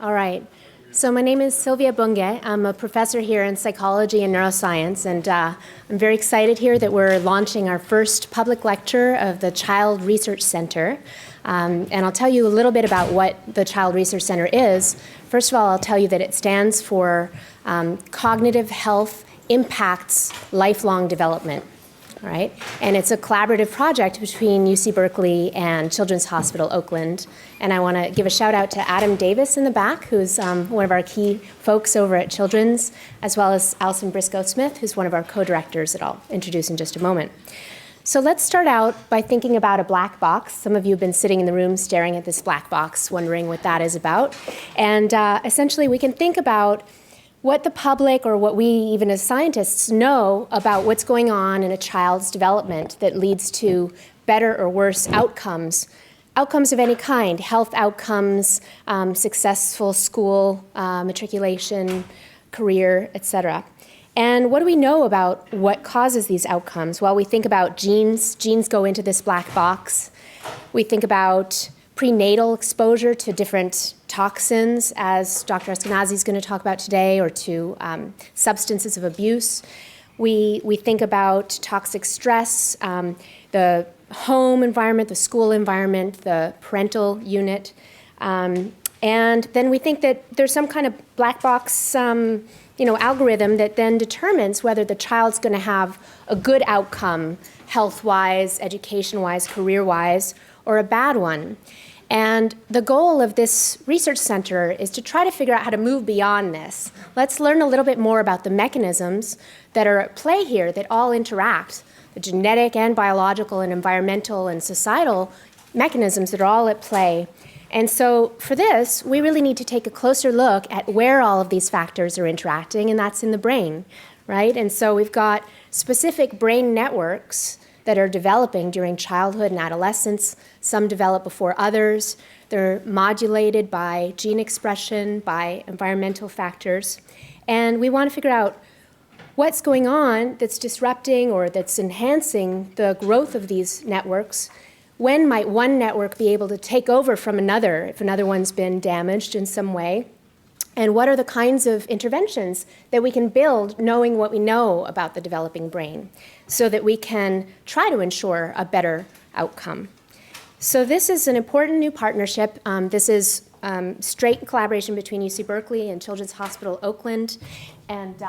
All right. So my name is Sylvia Bunge. I'm a professor here in psychology and neuroscience, and I'm very excited here that we're launching our first public lecture of the Child Research Center. And I'll tell you a little bit about what the Child Research Center is. First of all, I'll tell you that it stands for Cognitive Health Impacts Lifelong Development. All right, and it's a collaborative project between UC Berkeley and Children's Hospital Oakland. And I want to give a shout out to Adam Davis in the back, who's one of our key folks over at Children's, as well as Alison Briscoe-Smith, who's one of our co-directors that I'll introduce in just a moment. So let's start out by thinking about a black box. Some of you have been sitting in the room staring at this black box, wondering what that is about. And essentially, we can think about what the public or what we even as scientists know about what's going on in a child's development that leads to better or worse outcomes of any kind, health outcomes, successful school matriculation, career, etc. And what do we know about what causes these outcomes? Well, we think about genes. Genes go into this black box. We think about prenatal exposure to different toxins, as Dr. Eskenazi is going to talk about today, or to substances of abuse. We think about toxic stress, the home environment, the school environment, the parental unit. And then we think that there's some kind of black box algorithm that then determines whether the child's going to have a good outcome, health-wise, education-wise, career-wise, or a bad one. And the goal of this research center is to try to figure out how to move beyond this. Let's learn a little bit more about the mechanisms that are at play here that all interact, the genetic and biological and environmental and societal mechanisms that are all at play. And so for this, we really need to take a closer look at where all of these factors are interacting, and that's in the brain, right? And so we've got specific brain networks that are developing during childhood and adolescence. Some develop before others. They're modulated by gene expression, by environmental factors. And we want to figure out what's going on that's disrupting or that's enhancing the growth of these networks. When might one network be able to take over from another if another one's been damaged in some way? And what are the kinds of interventions that we can build knowing what we know about the developing brain so that we can try to ensure a better outcome? So this is an important new partnership. This is straight collaboration between UC Berkeley and Children's Hospital Oakland. And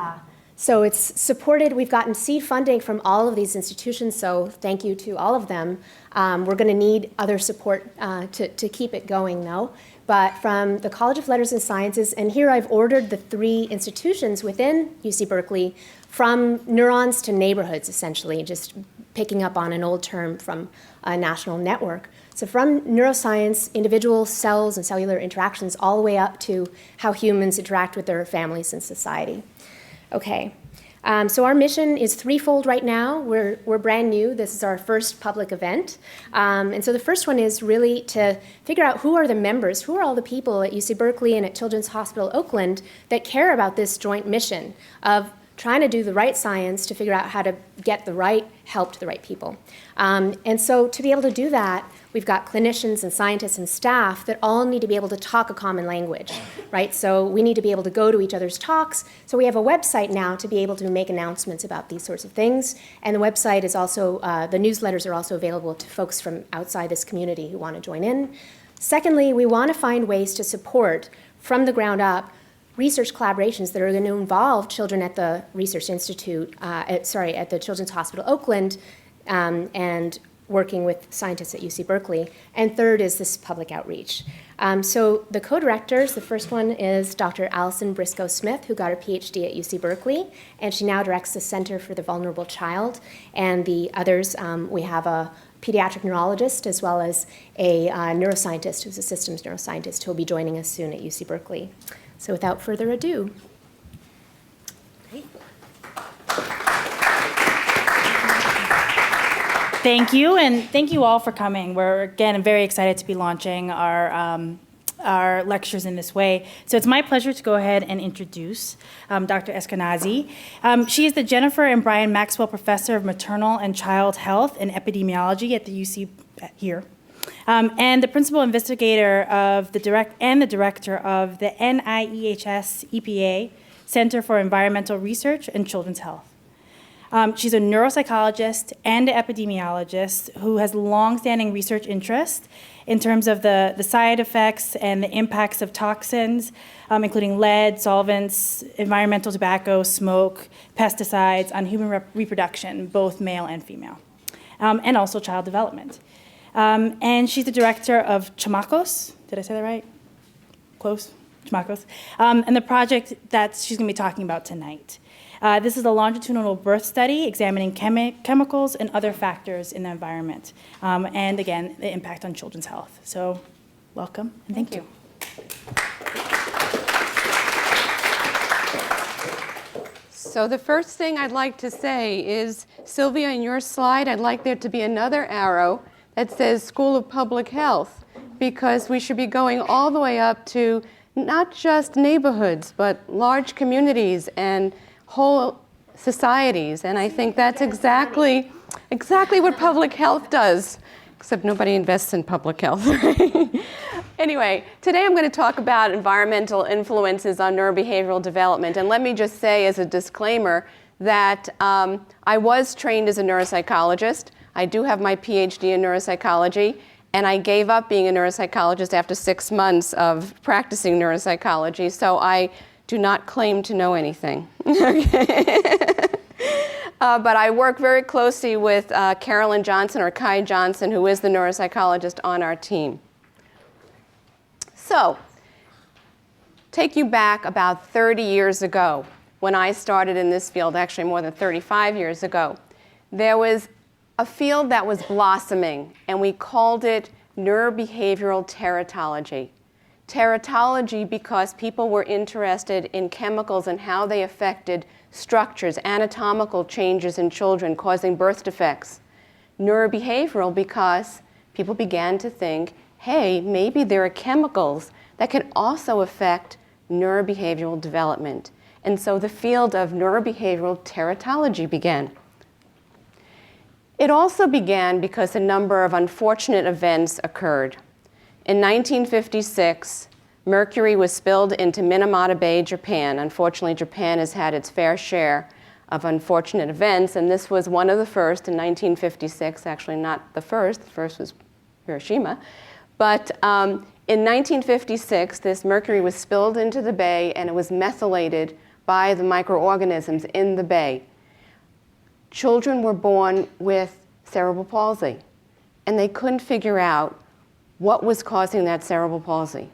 so it's supported. We've gotten seed funding from all of these institutions, so thank you to all of them. We're going to need other support to keep it going, though. But from the College of Letters and Sciences, and here I've ordered the 3 institutions within UC Berkeley from neurons to neighborhoods, essentially, just picking up on an old term from a national network. So from neuroscience, individual cells and cellular interactions, all the way up to how humans interact with their families and society. Okay. So our mission is threefold right now. We're brand new. This is our first public event. And so the first one is really to figure out who are the members, who are all the people at UC Berkeley and at Children's Hospital Oakland that care about this joint mission of trying to do the right science to figure out how to get the right help to the right people. And so to be able to do that, we've got clinicians and scientists and staff that all need to be able to talk a common language, right? So we need to be able to go to each other's talks. So we have a website now to be able to make announcements about these sorts of things. And the website is also, the newsletters are also available to folks from outside this community who want to join in. Secondly, we want to find ways to support from the ground up research collaborations that are going to involve children at the Research Institute, at the Children's Hospital Oakland, and working with scientists at UC Berkeley. And third is this public outreach. So the co-directors, the first one is Dr. Alison Briscoe-Smith, who got her PhD at UC Berkeley, and she now directs the Center for the Vulnerable Child. And the others, we have a pediatric neurologist as well as a neuroscientist who's a systems neuroscientist who will be joining us soon at UC Berkeley. So without further ado. Thank you, and thank you all for coming. We're, again, very excited to be launching our lectures in this way. So it's my pleasure to go ahead and introduce Dr. Eskenazi. She is the Jennifer and Brian Maxwell Professor of Maternal and Child Health and Epidemiology at the UC here. and the principal investigator of the director of the NIEHS EPA Center for Environmental Research and Children's Health. She's a neuropsychologist and an epidemiologist who has longstanding research interest in terms of the side effects and the impacts of toxins, including lead, solvents, environmental tobacco, smoke, pesticides on human reproduction, both male and female, and also child development. And she's the director of CHAMACOS. Did I say that right? Close? CHAMACOS. And the project that she's going to be talking about tonight. This is a longitudinal birth study examining chemicals and other factors in the environment, and again, the impact on children's health. So, welcome and thank you. So the first thing I'd like to say is, Sylvia, in your slide, I'd like there to be another arrow that says School of Public Health, because we should be going all the way up to not just neighborhoods, but large communities and whole societies, and I think that's exactly what public health does, except nobody invests in public health, right? Anyway, today I'm going to talk about environmental influences on neurobehavioral development, and let me just say as a disclaimer that I was trained as a neuropsychologist. I do have my PhD in neuropsychology, and I gave up being a neuropsychologist after 6 months of practicing neuropsychology, so I do not claim to know anything. But I work very closely with Carolyn Johnson, or Kai Johnson, who is the neuropsychologist on our team. So, take you back about 30 years ago when I started in this field, actually more than 35 years ago. There was a field that was blossoming, and we called it neurobehavioral teratology. Teratology because people were interested in chemicals and how they affected structures, anatomical changes in children causing birth defects. Neurobehavioral because people began to think, hey, maybe there are chemicals that can also affect neurobehavioral development. And so the field of neurobehavioral teratology began. It also began because a number of unfortunate events occurred. In 1956, mercury was spilled into Minamata Bay, Japan. Unfortunately, Japan has had its fair share of unfortunate events, and this was one of the first in 1956. Actually, not the first was Hiroshima. But in 1956, this mercury was spilled into the bay, and it was methylated by the microorganisms in the bay. Children were born with cerebral palsy, and they couldn't figure out what was causing that cerebral palsy.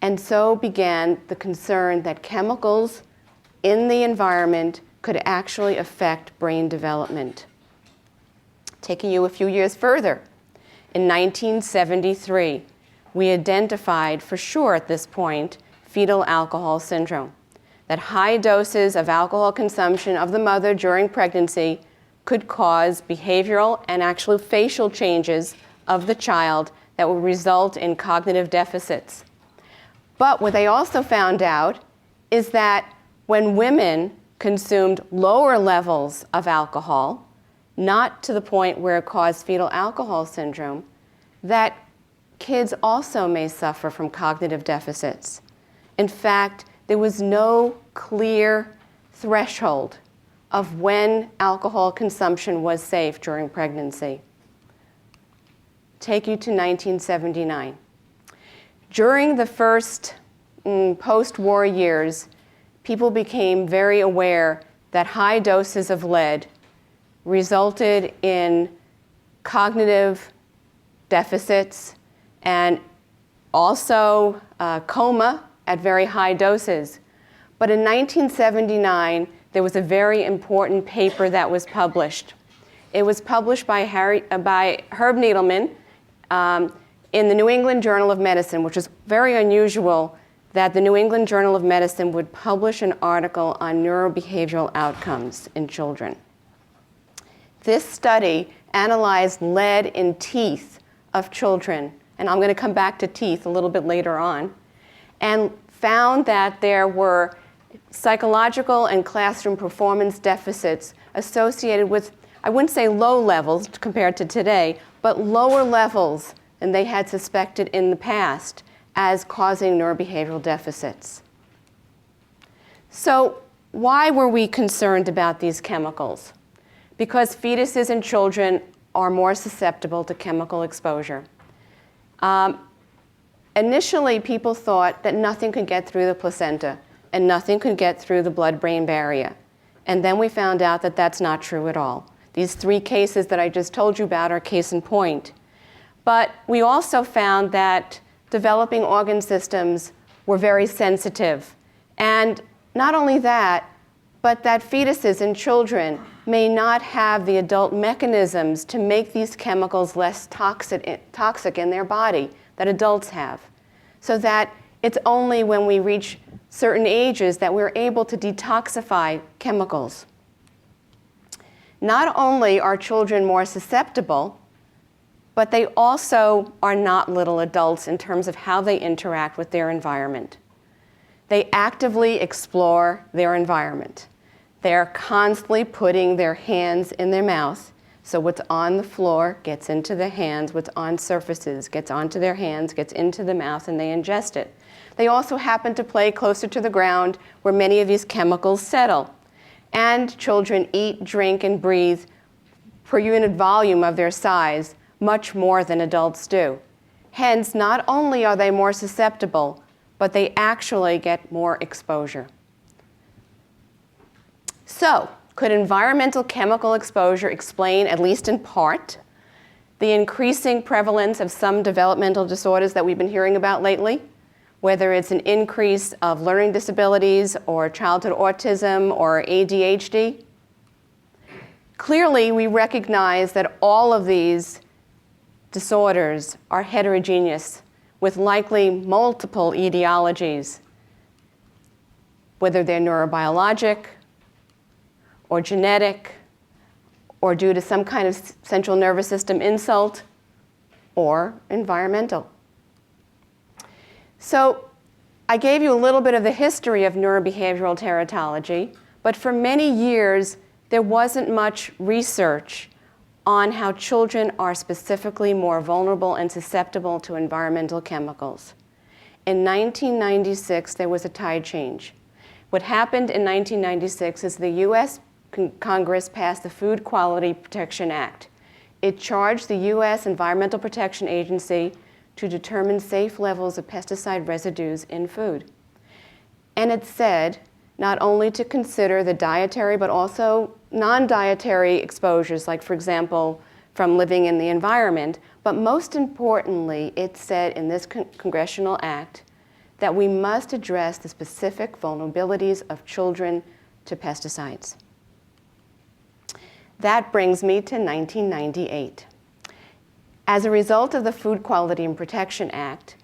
And so began the concern that chemicals in the environment could actually affect brain development. Taking you a few years further, in 1973, we identified for sure at this point fetal alcohol syndrome, that high doses of alcohol consumption of the mother during pregnancy could cause behavioral and actually facial changes of the child that will result in cognitive deficits. But what they also found out is that when women consumed lower levels of alcohol, not to the point where it caused fetal alcohol syndrome, that kids also may suffer from cognitive deficits. In fact, there was no clear threshold of when alcohol consumption was safe during pregnancy. Take you to 1979. During the first post-war years, people became very aware that high doses of lead resulted in cognitive deficits and also coma at very high doses. But in 1979, there was a very important paper that was published. It was published by Herb Needleman in the New England Journal of Medicine, which is very unusual that the New England Journal of Medicine would publish an article on neurobehavioral outcomes in children. This study analyzed lead in teeth of children, and I'm going to come back to teeth a little bit later on, and found that there were psychological and classroom performance deficits associated with, I wouldn't say low levels compared to today, but lower levels than they had suspected in the past as causing neurobehavioral deficits. So why were we concerned about these chemicals? Because fetuses and children are more susceptible to chemical exposure. Initially, people thought that nothing could get through the placenta and nothing could get through the blood-brain barrier. And then we found out that that's not true at all. These 3 cases that I just told you about are case in point. But we also found that developing organ systems were very sensitive. And not only that, but that fetuses and children may not have the adult mechanisms to make these chemicals less toxic in their body that adults have. So that it's only when we reach certain ages that we're able to detoxify chemicals. Not only are children more susceptible, but they also are not little adults in terms of how they interact with their environment. They actively explore their environment. They're constantly putting their hands in their mouth, so what's on the floor gets into the hands, what's on surfaces gets onto their hands, gets into the mouth, and they ingest it. They also happen to play closer to the ground where many of these chemicals settle. And children eat, drink, and breathe per unit volume of their size much more than adults do. Hence, not only are they more susceptible, but they actually get more exposure. So, could environmental chemical exposure explain, at least in part, the increasing prevalence of some developmental disorders that we've been hearing about lately? Whether it's an increase of learning disabilities or childhood autism or ADHD? Clearly, we recognize that all of these disorders are heterogeneous with likely multiple etiologies, whether they're neurobiologic or genetic or due to some kind of central nervous system insult or environmental. So I gave you a little bit of the history of neurobehavioral teratology, but for many years there wasn't much research on how children are specifically more vulnerable and susceptible to environmental chemicals. In 1996, there was a tide change. What happened in 1996 is the U.S. Congress passed the Food Quality Protection Act. It charged the U.S. Environmental Protection Agency to determine safe levels of pesticide residues in food. And it said not only to consider the dietary but also non-dietary exposures, like for example, from living in the environment, but most importantly, it said in this congressional act that we must address the specific vulnerabilities of children to pesticides. That brings me to 1998. As a result of the Food Quality and Protection Act,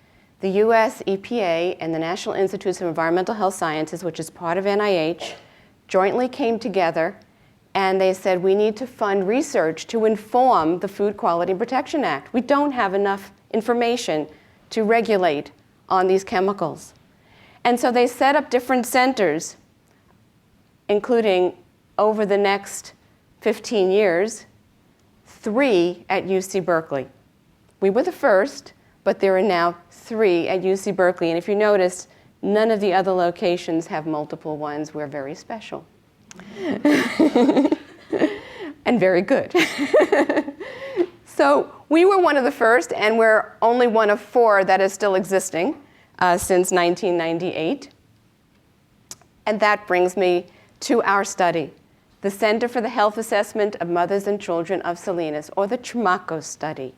the US EPA and the National Institutes of Environmental Health Sciences, which is part of NIH, jointly came together and they said we need to fund research to inform the Food Quality and Protection Act. We don't have enough information to regulate on these chemicals. And so they set up different centers, including over the next 15 years, 3 at UC Berkeley. We were the first, but there are now 3 at UC Berkeley. And if you notice, none of the other locations have multiple ones. We're very special. And very good. So we were one of the first, and we're only one of 4 that is still existing since 1998. And that brings me to our study, the Center for the Health Assessment of Mothers and Children of Salinas, or the CHAMACOS study.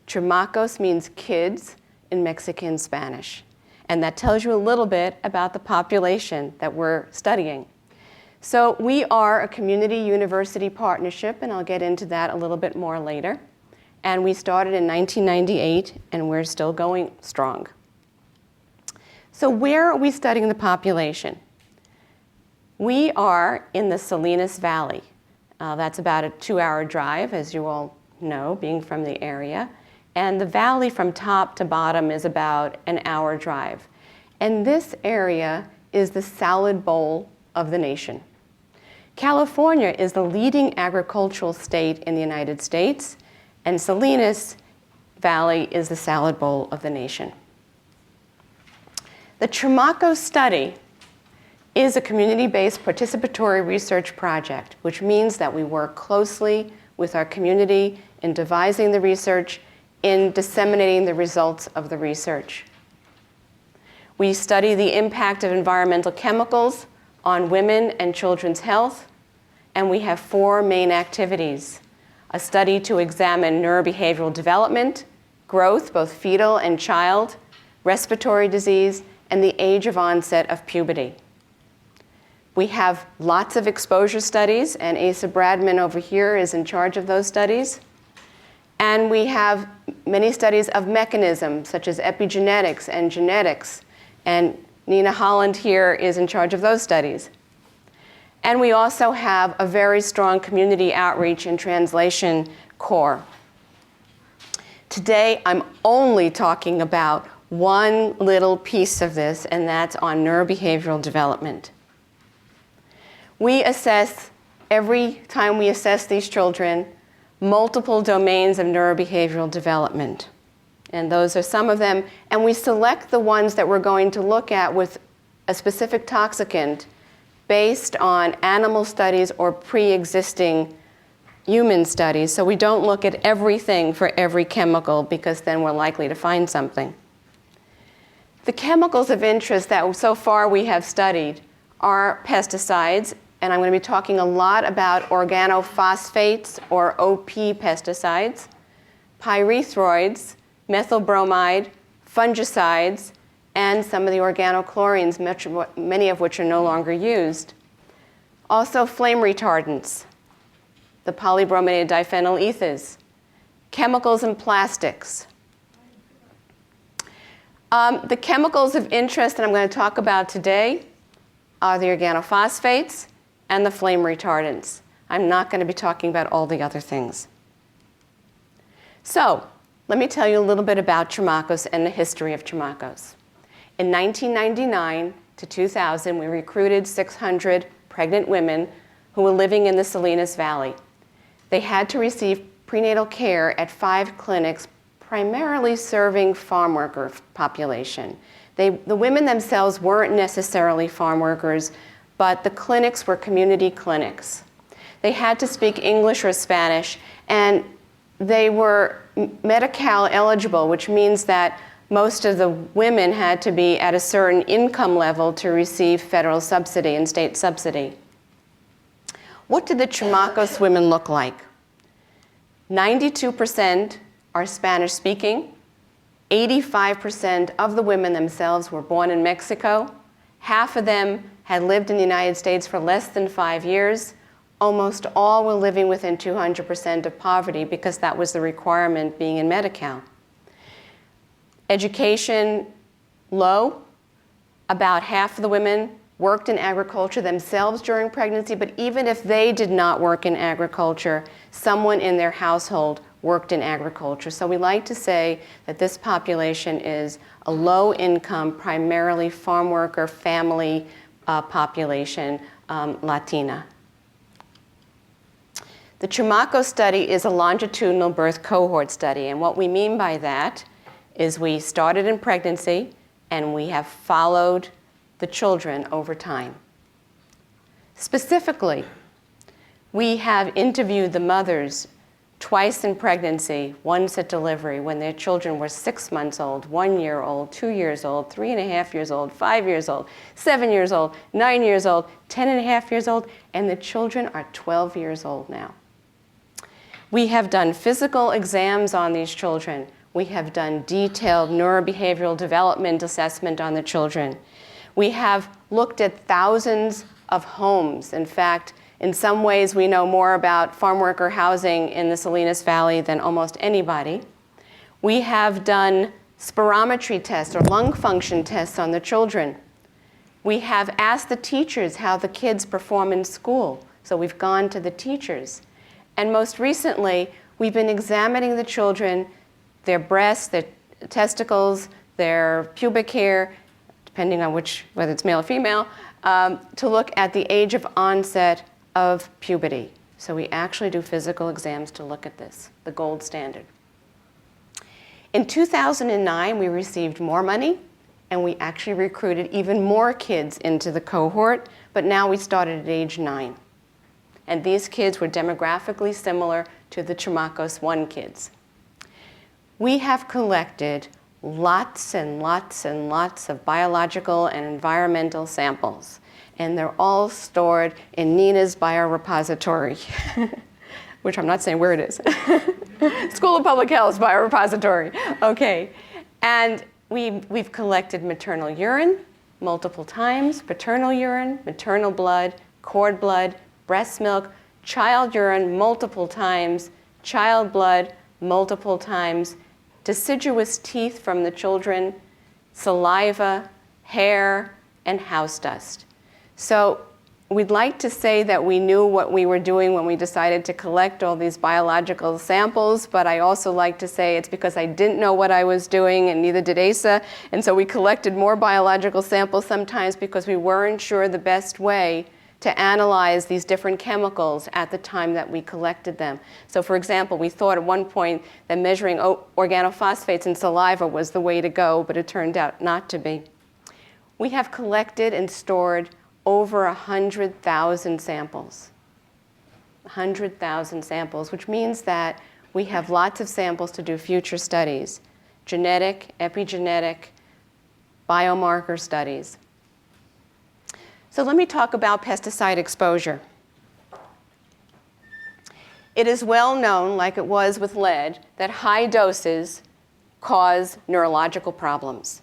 CHAMACOS means kids in Mexican Spanish. And that tells you a little bit about the population that we're studying. So we are a community university partnership, and I'll get into that a little bit more later. And we started in 1998, and we're still going strong. So where are we studying the population? We are in the Salinas Valley. That's about a 2-hour drive, as you all know, being from the area. And the valley from top to bottom is about an hour drive. And this area is the salad bowl of the nation. California is the leading agricultural state in the United States, and Salinas Valley is the salad bowl of the nation. The CHAMACOS study is a community-based participatory research project, which means that we work closely with our community in devising the research, in disseminating the results of the research. We study the impact of environmental chemicals on women and children's health, and we have 4 main activities: a study to examine neurobehavioral development, growth, both fetal and child, respiratory disease, and the age of onset of puberty. We have lots of exposure studies, and Asa Bradman over here is in charge of those studies. And we have many studies of mechanisms, such as epigenetics and genetics, and Nina Holland here is in charge of those studies. And we also have a very strong community outreach and translation core. Today, I'm only talking about one little piece of this, and that's on neurobehavioral development. We assess, every time we assess these children, multiple domains of neurobehavioral development. And those are some of them. And we select the ones that we're going to look at with a specific toxicant based on animal studies or pre-existing human studies. So we don't look at everything for every chemical, because then we're likely to find something. The chemicals of interest that so far we have studied are pesticides, and I'm going to be talking a lot about organophosphates, or OP pesticides, pyrethroids, methyl bromide, fungicides, and some of the organochlorines, many of which are no longer used. Also flame retardants, the polybrominated diphenyl ethers, chemicals and plastics. The chemicals of interest that I'm going to talk about today are the organophosphates and the flame retardants. I'm not going to be talking about all the other things. So, let me tell you a little bit about CHAMACOS and the history of CHAMACOS. In 1999 to 2000, we recruited 600 pregnant women who were living in the Salinas Valley. They had to receive prenatal care at 5 clinics, primarily serving farm worker population. The women themselves weren't necessarily farm workers, but the clinics were community clinics. They had to speak English or Spanish, and they were Medi-Cal eligible, which means that most of the women had to be at a certain income level to receive federal subsidy and state subsidy. What did the CHAMACOS women look like? 92% are Spanish speaking. 85% of the women themselves were born in Mexico. Half of them had lived in the United States for less than 5 years. Almost all were living within 200% of poverty, because that was the requirement being in Medi-Cal. Education, low. About half of the women worked in agriculture themselves during pregnancy, but even if they did not work in agriculture, someone in their household worked in agriculture. So we like to say that this population is a low-income, primarily farm worker family population, Latina. The CHAMACOS study is a longitudinal birth cohort study, and what we mean by that is we started in pregnancy and we have followed the children over time. Specifically, we have interviewed the mothers twice in pregnancy, once at delivery, when their children were 6 months old, 1 year old, 2 years old, 3.5 years old, 5 years old, 7 years old, 9 years old, 10.5 years old, and the children are 12 years old now. We have done physical exams on these children. We have done detailed neurobehavioral development assessment on the children. We have looked at thousands of homes. In fact, in some ways, we know more about farm worker housing in the Salinas Valley than almost anybody. We have done spirometry tests or lung function tests on the children. We have asked the teachers how the kids perform in school. So we've gone to the teachers. And most recently, we've been examining the children, their breasts, their testicles, their pubic hair, depending on whether it's male or female, to look at the age of onset of puberty. So we actually do physical exams to look at this, the gold standard. In 2009, we received more money, and we actually recruited even more kids into the cohort, but now we started at age 9. And these kids were demographically similar to the CHAMACOS 1 kids. We have collected lots and lots and lots of biological and environmental samples, and they're all stored in Nina's biorepository, which I'm not saying where it is. School of Public Health's biorepository. Okay. And we've collected maternal urine multiple times, paternal urine, maternal blood, cord blood, breast milk, child urine multiple times, child blood multiple times, deciduous teeth from the children, saliva, hair, and house dust. So we'd like to say that we knew what we were doing when we decided to collect all these biological samples, but I also like to say it's because I didn't know what I was doing, and neither did Asa, and so we collected more biological samples sometimes because we weren't sure the best way to analyze these different chemicals at the time that we collected them. So for example, we thought at one point that measuring organophosphates in saliva was the way to go, but it turned out not to be. We have collected and stored over 100,000 samples. 100,000 samples, which means that we have lots of samples to do future studies, genetic, epigenetic, biomarker studies. So let me talk about pesticide exposure. It is well known, like it was with lead, that high doses cause neurological problems.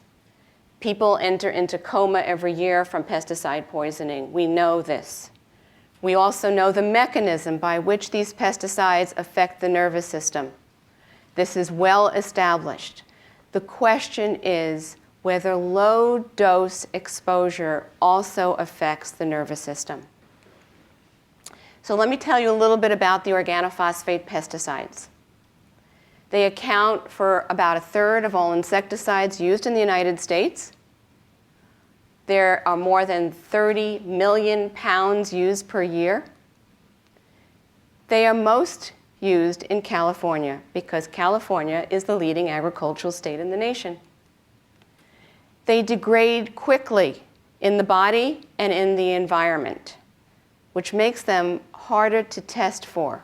People enter into coma every year from pesticide poisoning. We know this. We also know the mechanism by which these pesticides affect the nervous system. This is well established. The question is whether low-dose exposure also affects the nervous system. So let me tell you a little bit about the organophosphate pesticides. They account for about 1/3 of all insecticides used in the United States. There are more than 30 million pounds used per year. They are most used in California because California is the leading agricultural state in the nation. They degrade quickly in the body and in the environment, which makes them harder to test for.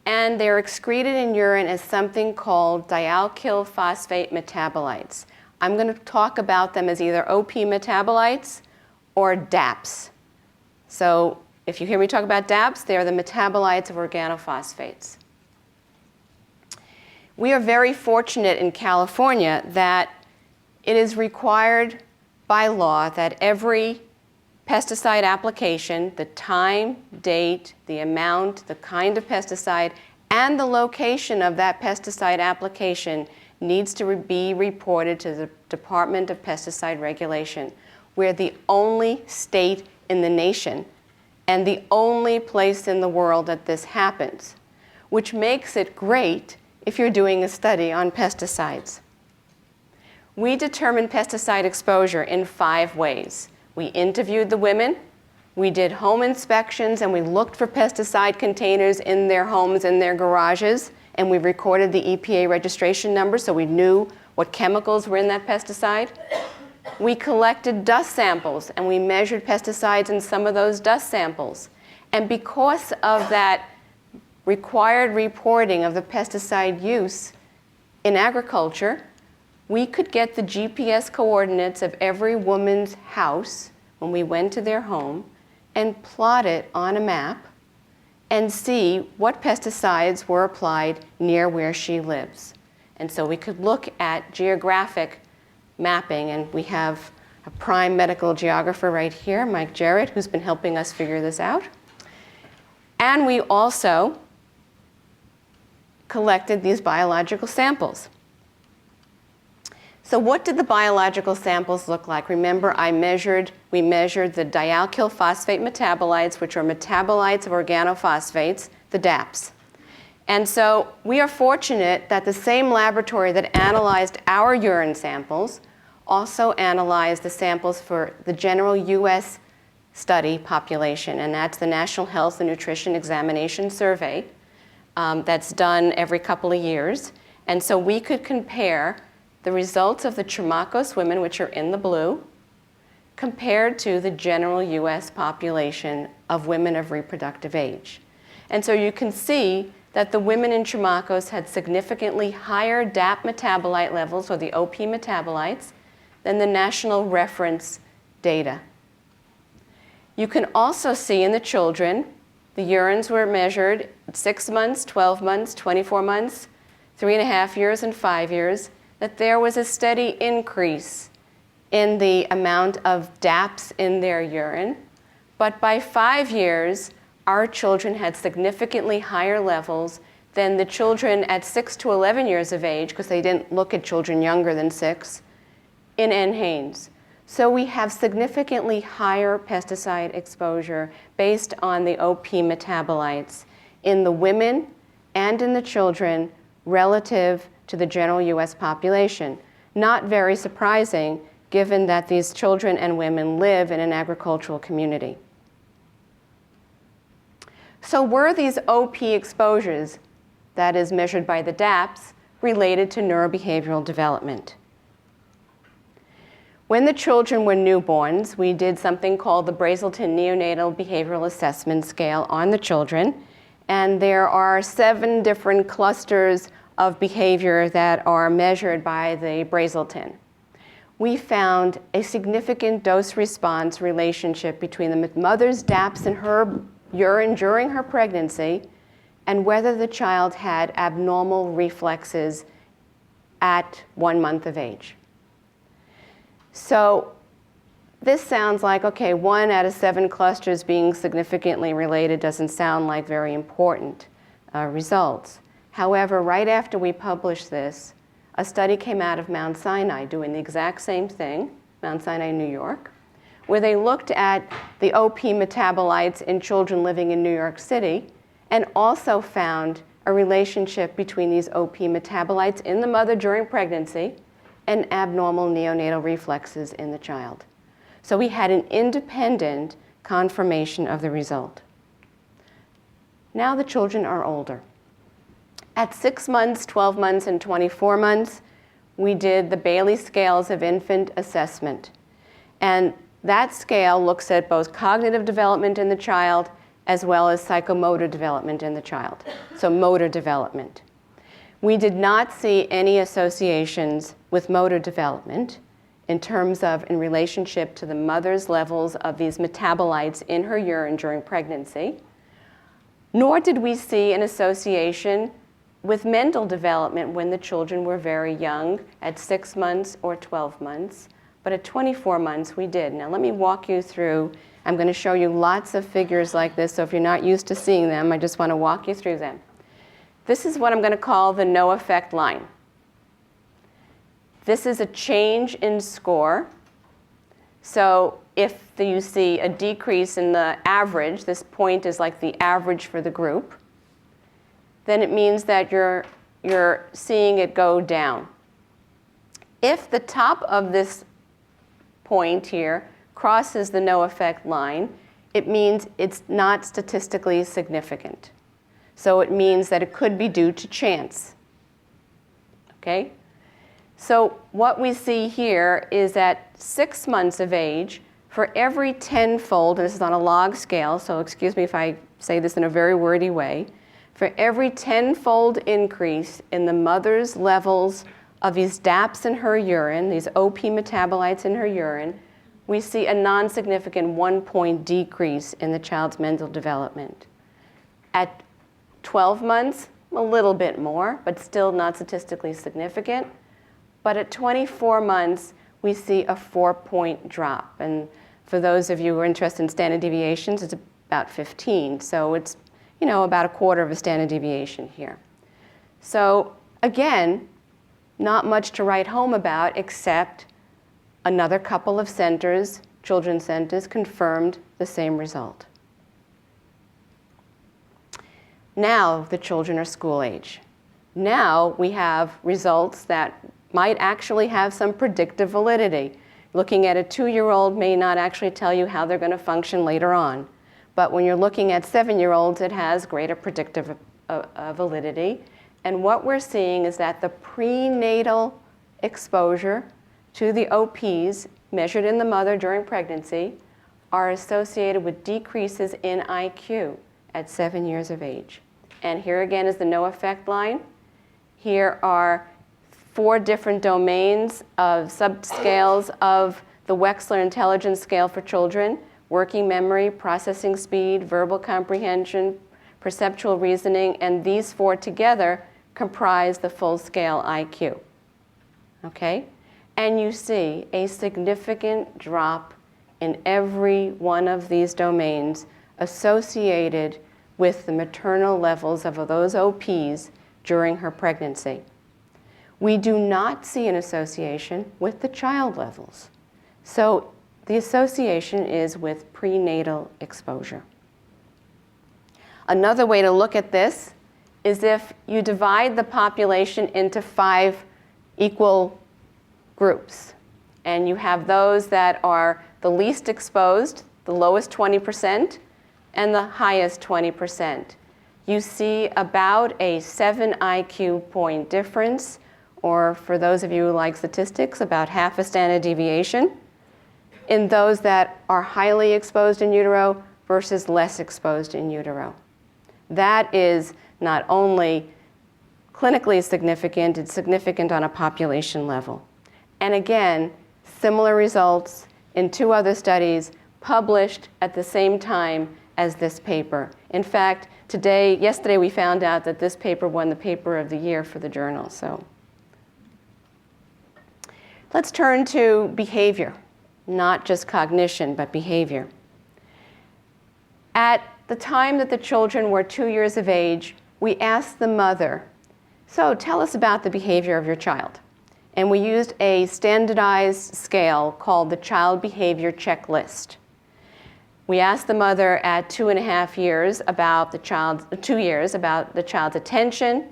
And they're excreted in urine as something called dialkyl phosphate metabolites. I'm going to talk about them as either OP metabolites or DAPs. So if you hear me talk about DAPs, they're the metabolites of organophosphates. We are very fortunate in California that it is required by law that every pesticide application, the time, date, the amount, the kind of pesticide, and the location of that pesticide application needs to be reported to the Department of Pesticide Regulation. We're the only state in the nation and the only place in the world that this happens, which makes it great if you're doing a study on pesticides. We determined pesticide exposure in 5 ways. We interviewed the women, we did home inspections, and we looked for pesticide containers in their homes, in their garages, and we recorded the EPA registration number so we knew what chemicals were in that pesticide. We collected dust samples, and we measured pesticides in some of those dust samples. And because of that required reporting of the pesticide use in agriculture, we could get the GPS coordinates of every woman's house when we went to their home and plot it on a map and see what pesticides were applied near where she lives. And so we could look at geographic mapping, and we have a prime medical geographer right here, Mike Jarrett, who's been helping us figure this out. And we also collected these biological samples. So what did the biological samples look like? Remember, we measured the dialkyl phosphate metabolites, which are metabolites of organophosphates, the DAPs. And so we are fortunate that the same laboratory that analyzed our urine samples also analyzed the samples for the general US study population, and that's the National Health and Nutrition Examination Survey that's done every couple of years. And so we could compare the results of the CHAMACOS women, which are in the blue, compared to the general US population of women of reproductive age. And so you can see that the women in CHAMACOS had significantly higher DAP metabolite levels, or the OP metabolites, than the national reference data. You can also see in the children, the urines were measured at 6 months, 12 months, 24 months, 3.5 years, and 5 years, that there was a steady increase in the amount of DAPs in their urine. But by 5 years, our children had significantly higher levels than the children at 6 to 11 years of age, because they didn't look at children younger than 6, in NHANES. So we have significantly higher pesticide exposure based on the OP metabolites in the women and in the children relative to the general US population. Not very surprising, given that these children and women live in an agricultural community. So were these OP exposures, that is measured by the DAPs, related to neurobehavioral development? When the children were newborns, we did something called the Brazelton Neonatal Behavioral Assessment Scale on the children. And there are 7 different clusters of behavior that are measured by the Brazelton. We found a significant dose-response relationship between the mother's DAPs in her urine during her pregnancy and whether the child had abnormal reflexes at 1 month of age. So this sounds like, okay, 1 out of 7 clusters being significantly related doesn't sound like very important results. However, right after we published this, a study came out of Mount Sinai doing the exact same thing, Mount Sinai, New York, where they looked at the OP metabolites in children living in New York City and also found a relationship between these OP metabolites in the mother during pregnancy and abnormal neonatal reflexes in the child. So we had an independent confirmation of the result. Now the children are older. At 6 months, 12 months, and 24 months, we did the Bayley scales of infant assessment. And that scale looks at both cognitive development in the child as well as psychomotor development in the child, so motor development. We did not see any associations with motor development in relationship to the mother's levels of these metabolites in her urine during pregnancy, nor did we see an association with mental development when the children were very young at 6 months or 12 months, but at 24 months we did. Now let me walk you through. I'm going to show you lots of figures like this, so if you're not used to seeing them, I just want to walk you through them. This is what I'm going to call the no effect line. This is a change in score. So if you see a decrease in the average, this point is like the average for the group, then it means that you're seeing it go down. If the top of this point here crosses the no effect line, it means it's not statistically significant. So it means that it could be due to chance. Okay? So what we see here is at 6 months of age, for every 10-fold, and this is on a log scale, so excuse me if I say this in a very wordy way, for every 10-fold increase in the mother's levels of these DAPs in her urine, these OP metabolites in her urine, we see a non-significant 1-point decrease in the child's mental development. At 12 months, a little bit more, but still not statistically significant. But at 24 months, we see a 4-point drop. And for those of you who are interested in standard deviations, it's about 15. So it's, about 1/4 of a standard deviation here. So again, not much to write home about, except another couple of centers, children's centers, confirmed the same result. Now the children are school age. Now we have results that might actually have some predictive validity. Looking at a 2-year-old may not actually tell you how they're going to function later on. But when you're looking at 7-year-olds, it has greater predictive validity. And what we're seeing is that the prenatal exposure to the OPs measured in the mother during pregnancy are associated with decreases in IQ at 7 years of age. And here again is the no effect line. Here are 4 different domains of subscales of the Wechsler Intelligence Scale for children: working memory, processing speed, verbal comprehension, perceptual reasoning, and these 4 together comprise the full-scale IQ. Okay? And you see a significant drop in every one of these domains associated with the maternal levels of those OPs during her pregnancy. We do not see an association with the child levels. So the association is with prenatal exposure. Another way to look at this is if you divide the population into 5 equal groups, and you have those that are the least exposed, the lowest 20%, and the highest 20%. You see about a 7 IQ point difference, or for those of you who like statistics, about half a standard deviation in those that are highly exposed in utero versus less exposed in utero. That is not only clinically significant, it's significant on a population level. And again, similar results in 2 other studies published at the same time as this paper. In fact, yesterday we found out that this paper won the paper of the year for the journal. So let's turn to behavior, not just cognition, but behavior. At the time that the children were 2 years of age, we asked the mother, so tell us about the behavior of your child. And we used a standardized scale called the Child Behavior Checklist. We asked the mother at 2.5 years about the child's, 2 years about the child's attention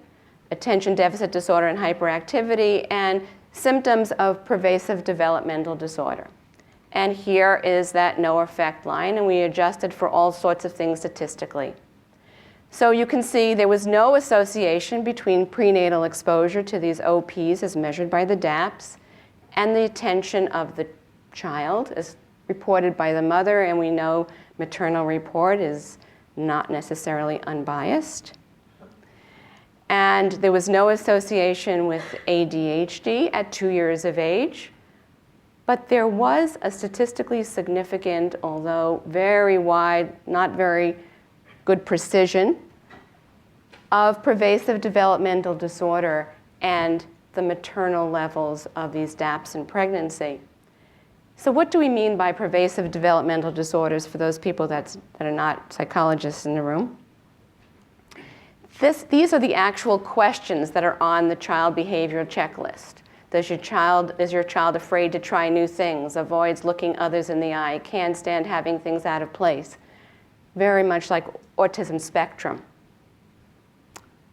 deficit disorder and hyperactivity, and symptoms of pervasive developmental disorder. And here is that no effect line, and we adjusted for all sorts of things statistically. So you can see there was no association between prenatal exposure to these OPs as measured by the DAPS and the attention of the child as reported by the mother, and we know maternal report is not necessarily unbiased. And there was no association with ADHD at 2 years of age, but there was a statistically significant, although very wide, not very good precision, of pervasive developmental disorder and the maternal levels of these DAPs in pregnancy. So what do we mean by pervasive developmental disorders for those people that are not psychologists in the room? These are the actual questions that are on the child behavioral checklist. Is your child afraid to try new things, avoids looking others in the eye, can't stand having things out of place? Very much like autism spectrum.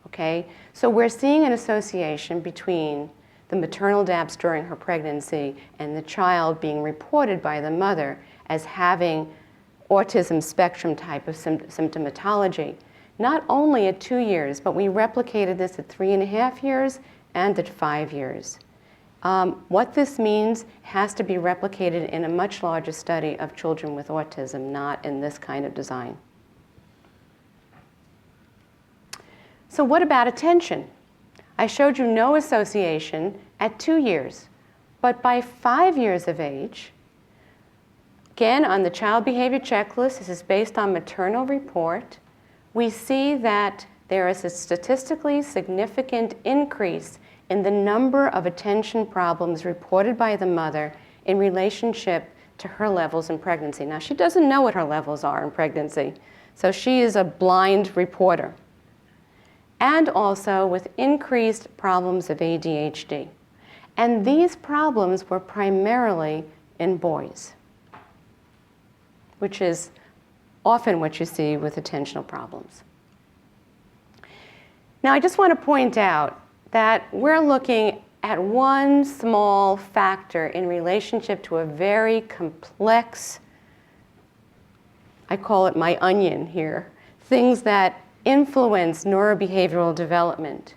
Okay? So we're seeing an association between the maternal DAPS during her pregnancy and the child being reported by the mother as having autism spectrum type of symptomatology. Not only at 2 years, but we replicated this at 3.5 years and at 5 years. What this means has to be replicated in a much larger study of children with autism, not in this kind of design. So what about attention? I showed you no association at 2 years, but by 5 years of age, again on the child behavior checklist, this is based on maternal report, we see that there is a statistically significant increase in the number of attention problems reported by the mother in relationship to her levels in pregnancy. Now, she doesn't know what her levels are in pregnancy, so she is a blind reporter. And also with increased problems of ADHD. And these problems were primarily in boys, which is often what you see with attentional problems. Now, I just want to point out that we're looking at one small factor in relationship to a very complex, I call it my onion here, things that influence neurobehavioral development.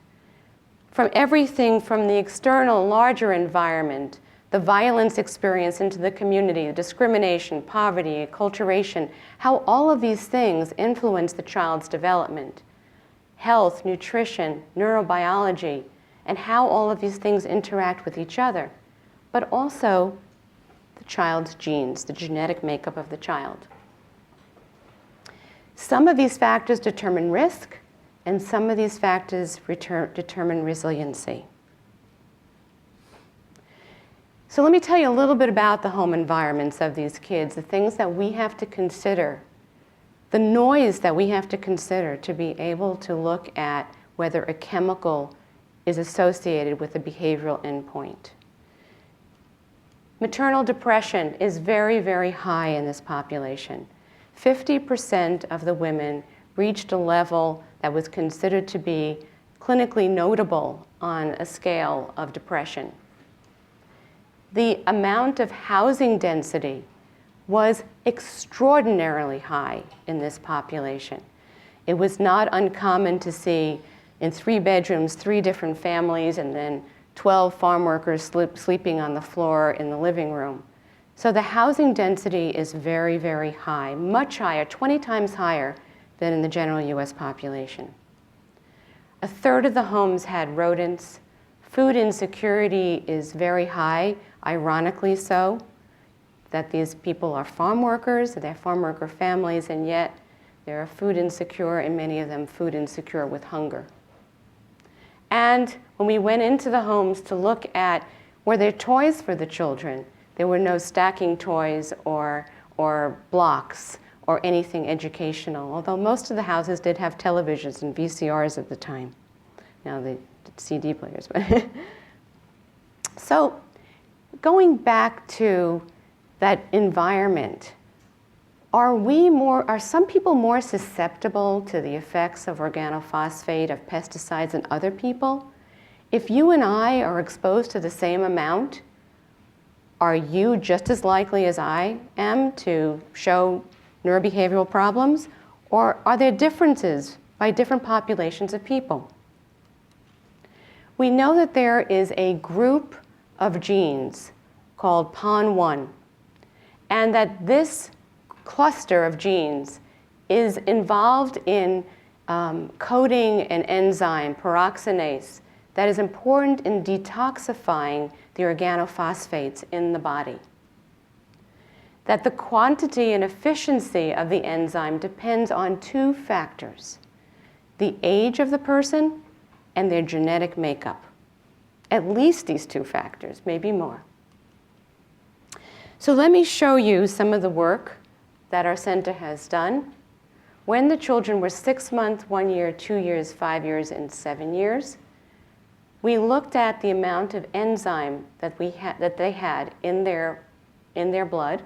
from everything from the external, larger environment, the violence experience into the community, the discrimination, poverty, acculturation, how all of these things influence the child's development. Health, nutrition, neurobiology, and how all of these things interact with each other, but also the child's genes, the genetic makeup of the child. Some of these factors determine risk, and some of these factors determine resiliency. So let me tell you a little bit about the home environments of these kids, the things that we have to consider, the noise that we have to consider to be able to look at whether a chemical is associated with a behavioral endpoint. Maternal depression is very, very high in this population. 50% of the women reached a level that was considered to be clinically notable on a scale of depression. The amount of housing density was extraordinarily high in this population. It was not uncommon to see in 3 bedrooms, 3 different families, and then 12 farm workers sleeping on the floor in the living room. So the housing density is very, very high, much higher, 20 times higher than in the general US population. 1/3 of the homes had rodents. Food insecurity is very high, ironically so, that these people are farm workers, they're farm worker families, and yet they're food insecure, and many of them food insecure with hunger. And when we went into the homes to look at, were there toys for the children? There were no stacking toys or blocks or anything educational, although most of the houses did have televisions and VCRs at the time. Now they did CD players. But so going back to that environment, are some people more susceptible to the effects of organophosphate, of pesticides, than other people? If you and I are exposed to the same amount, are you just as likely as I am to show neurobehavioral problems? Or are there differences by different populations of people? We know that there is a group of genes called PON1, and that this cluster of genes is involved in coding an enzyme, peroxidase, that is important in detoxifying the organophosphates in the body. That the quantity and efficiency of the enzyme depends on 2 factors: the age of the person and their genetic makeup. At least these 2 factors, maybe more. So let me show you some of the work that our center has done. When the children were 6 months, 1 year, 2 years, 5 years, and 7 years, we looked at the amount of enzyme that they had in their blood,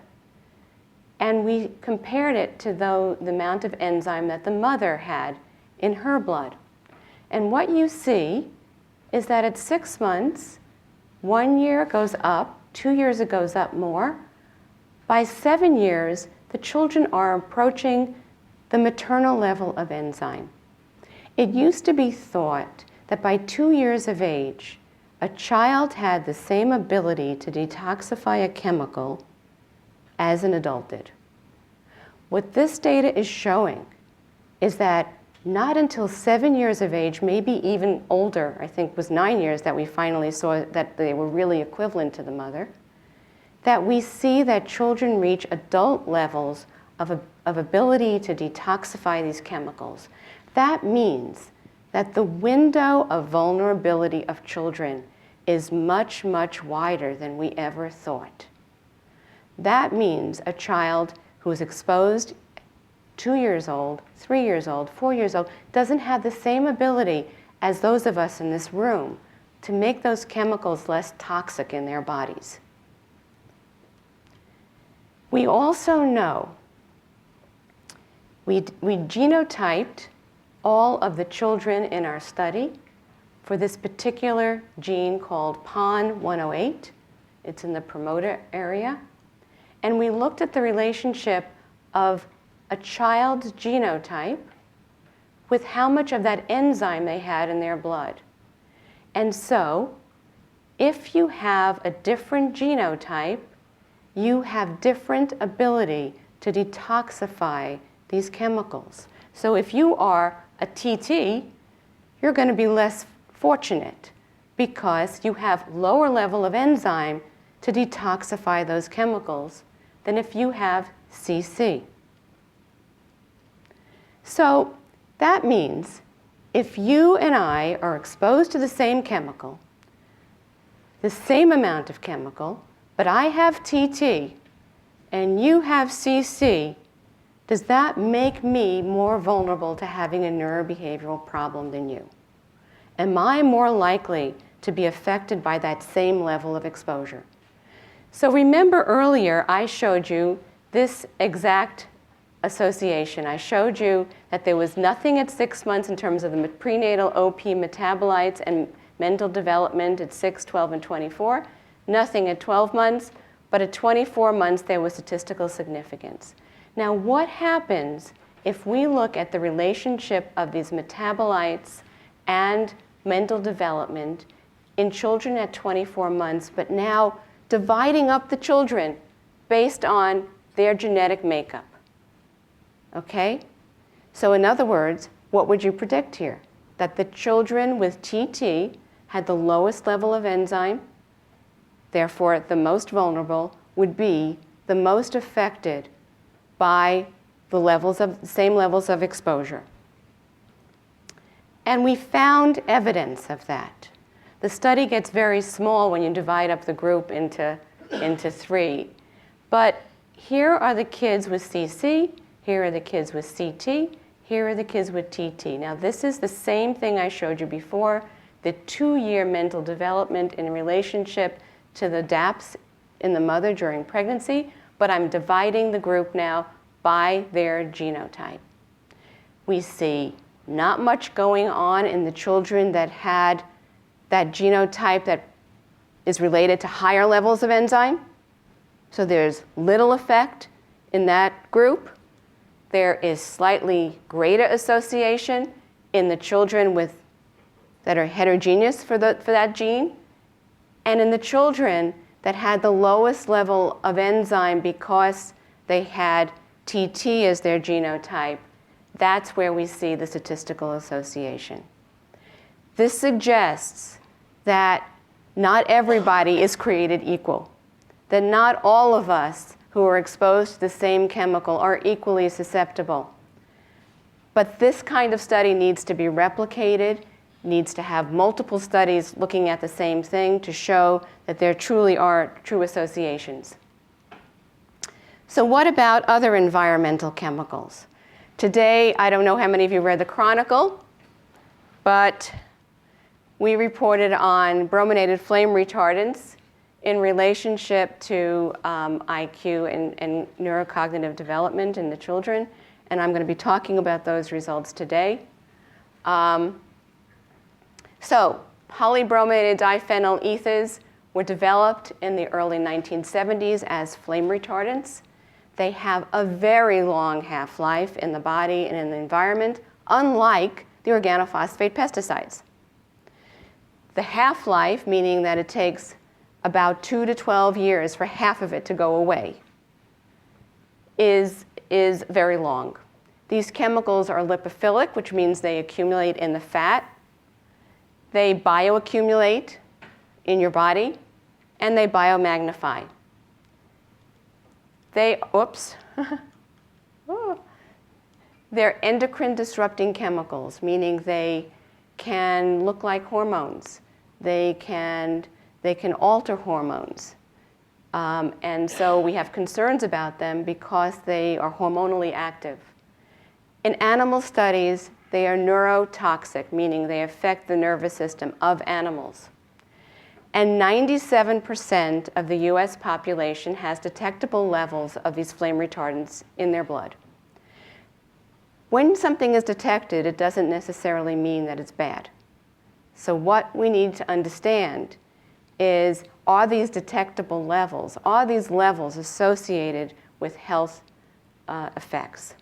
and we compared it to the amount of enzyme that the mother had in her blood. And what you see is that at 6 months, 1 year it goes up, 2 years it goes up more. By 7 years, the children are approaching the maternal level of enzyme. It used to be thought that by 2 years of age, a child had the same ability to detoxify a chemical as an adult did. What this data is showing is that not until 7 years of age, maybe even older, I think it was 9 years that we finally saw that they were really equivalent to the mother, that we see that children reach adult levels of ability to detoxify these chemicals. That means that the window of vulnerability of children is much, much wider than we ever thought. That means a child who is exposed 2 years old, 3 years old, 4 years old, doesn't have the same ability as those of us in this room to make those chemicals less toxic in their bodies. We also know we genotyped all of the children in our study for this particular gene called PON108. It's in the promoter area. And we looked at the relationship of a child's genotype with how much of that enzyme they had in their blood. And so, if you have a different genotype, you have different ability to detoxify these chemicals. So if you are a TT, you're going to be less fortunate because you have lower level of enzyme to detoxify those chemicals than if you have CC. So that means if you and I are exposed to the same chemical, the same amount of chemical, but I have TT and you have CC, does that make me more vulnerable to having a neurobehavioral problem than you? Am I more likely to be affected by that same level of exposure? So remember earlier I showed you this exact association. I showed you that there was nothing at 6 months in terms of the prenatal OP metabolites and mental development at 6, 12, and 24. Nothing at 12 months, but at 24 months there was statistical significance. Now what happens if we look at the relationship of these metabolites and mental development in children at 24 months, but now dividing up the children based on their genetic makeup? Okay? So in other words, what would you predict here? That the children with TT had the lowest level of enzyme, therefore the most vulnerable, would be the most affected by the same levels of exposure. And we found evidence of that. The study gets very small when you divide up the group into 3. But here are the kids with CC, here are the kids with CT, here are the kids with TT. Now this is the same thing I showed you before, the 2-year mental development in relationship to the DAPs in the mother during pregnancy, but I'm dividing the group now by their genotype. We see not much going on in the children that had that genotype that is related to higher levels of enzyme. So there's little effect in that group. There is slightly greater association in the children that are heterogeneous for that gene. And in the children that had the lowest level of enzyme because they had TT as their genotype, that's where we see the statistical association. This suggests that not everybody is created equal, that not all of us who are exposed to the same chemical are equally susceptible. But this kind of study needs to be replicated, needs to have multiple studies looking at the same thing to show that there truly are true associations. So what about other environmental chemicals? Today, I don't know how many of you read the Chronicle, but we reported on brominated flame retardants in relationship to IQ and neurocognitive development in the children, and I'm going to be talking about those results today. So polybrominated diphenyl ethers were developed in the early 1970s as flame retardants. They have a very long half-life in the body and in the environment, unlike the organophosphate pesticides. The half-life, meaning that it takes about 2 to 12 years for half of it to go away, is very long. These chemicals are lipophilic, which means they accumulate in the fat. They bioaccumulate in your body, and they biomagnify. They're endocrine disrupting chemicals, meaning they can look like hormones. They can alter hormones. And so we have concerns about them because they are hormonally active. In animal studies, they are neurotoxic, meaning they affect the nervous system of animals. And 97% of the US population has detectable levels of these flame retardants in their blood. When something is detected, it doesn't necessarily mean that it's bad. So what we need to understand is, are these detectable levels, are these levels associated with health effects?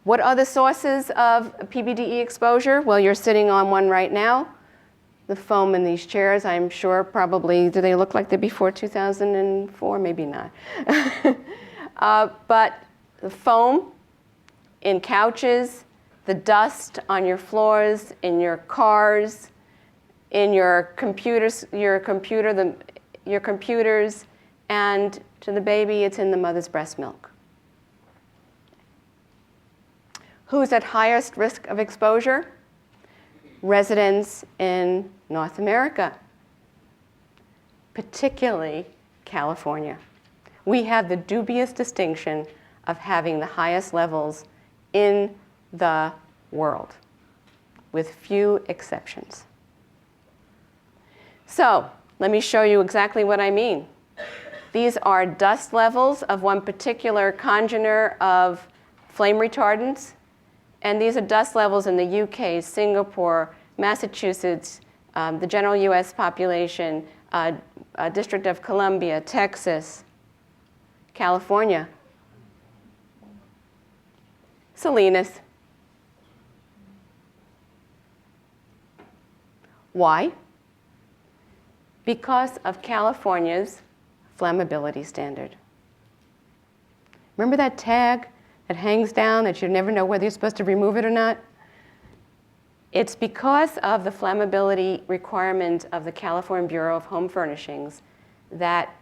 What are the sources of PBDE exposure? Well, you're sitting on one right now. the foam in these chairs. I'm sure probably, do they look like they're before 2004? Maybe not. But the foam in couches, the dust on your floors, in your cars, in your computers, and to the baby, it's in the mother's breast milk. Who's at highest risk of exposure? Residents in North America, particularly California. We have the dubious distinction of having the highest levels in the world, with few exceptions. So, let me show you exactly what I mean. These are dust levels of one particular congener of flame retardants. And these are dust levels in the UK, Singapore, Massachusetts, the general US population, District of Columbia, Texas, California, Salinas. Why? Because of California's flammability standard. Remember that tag that hangs down that you never know whether you're supposed to remove it or not? It's because of the flammability requirement of the California Bureau of Home Furnishings that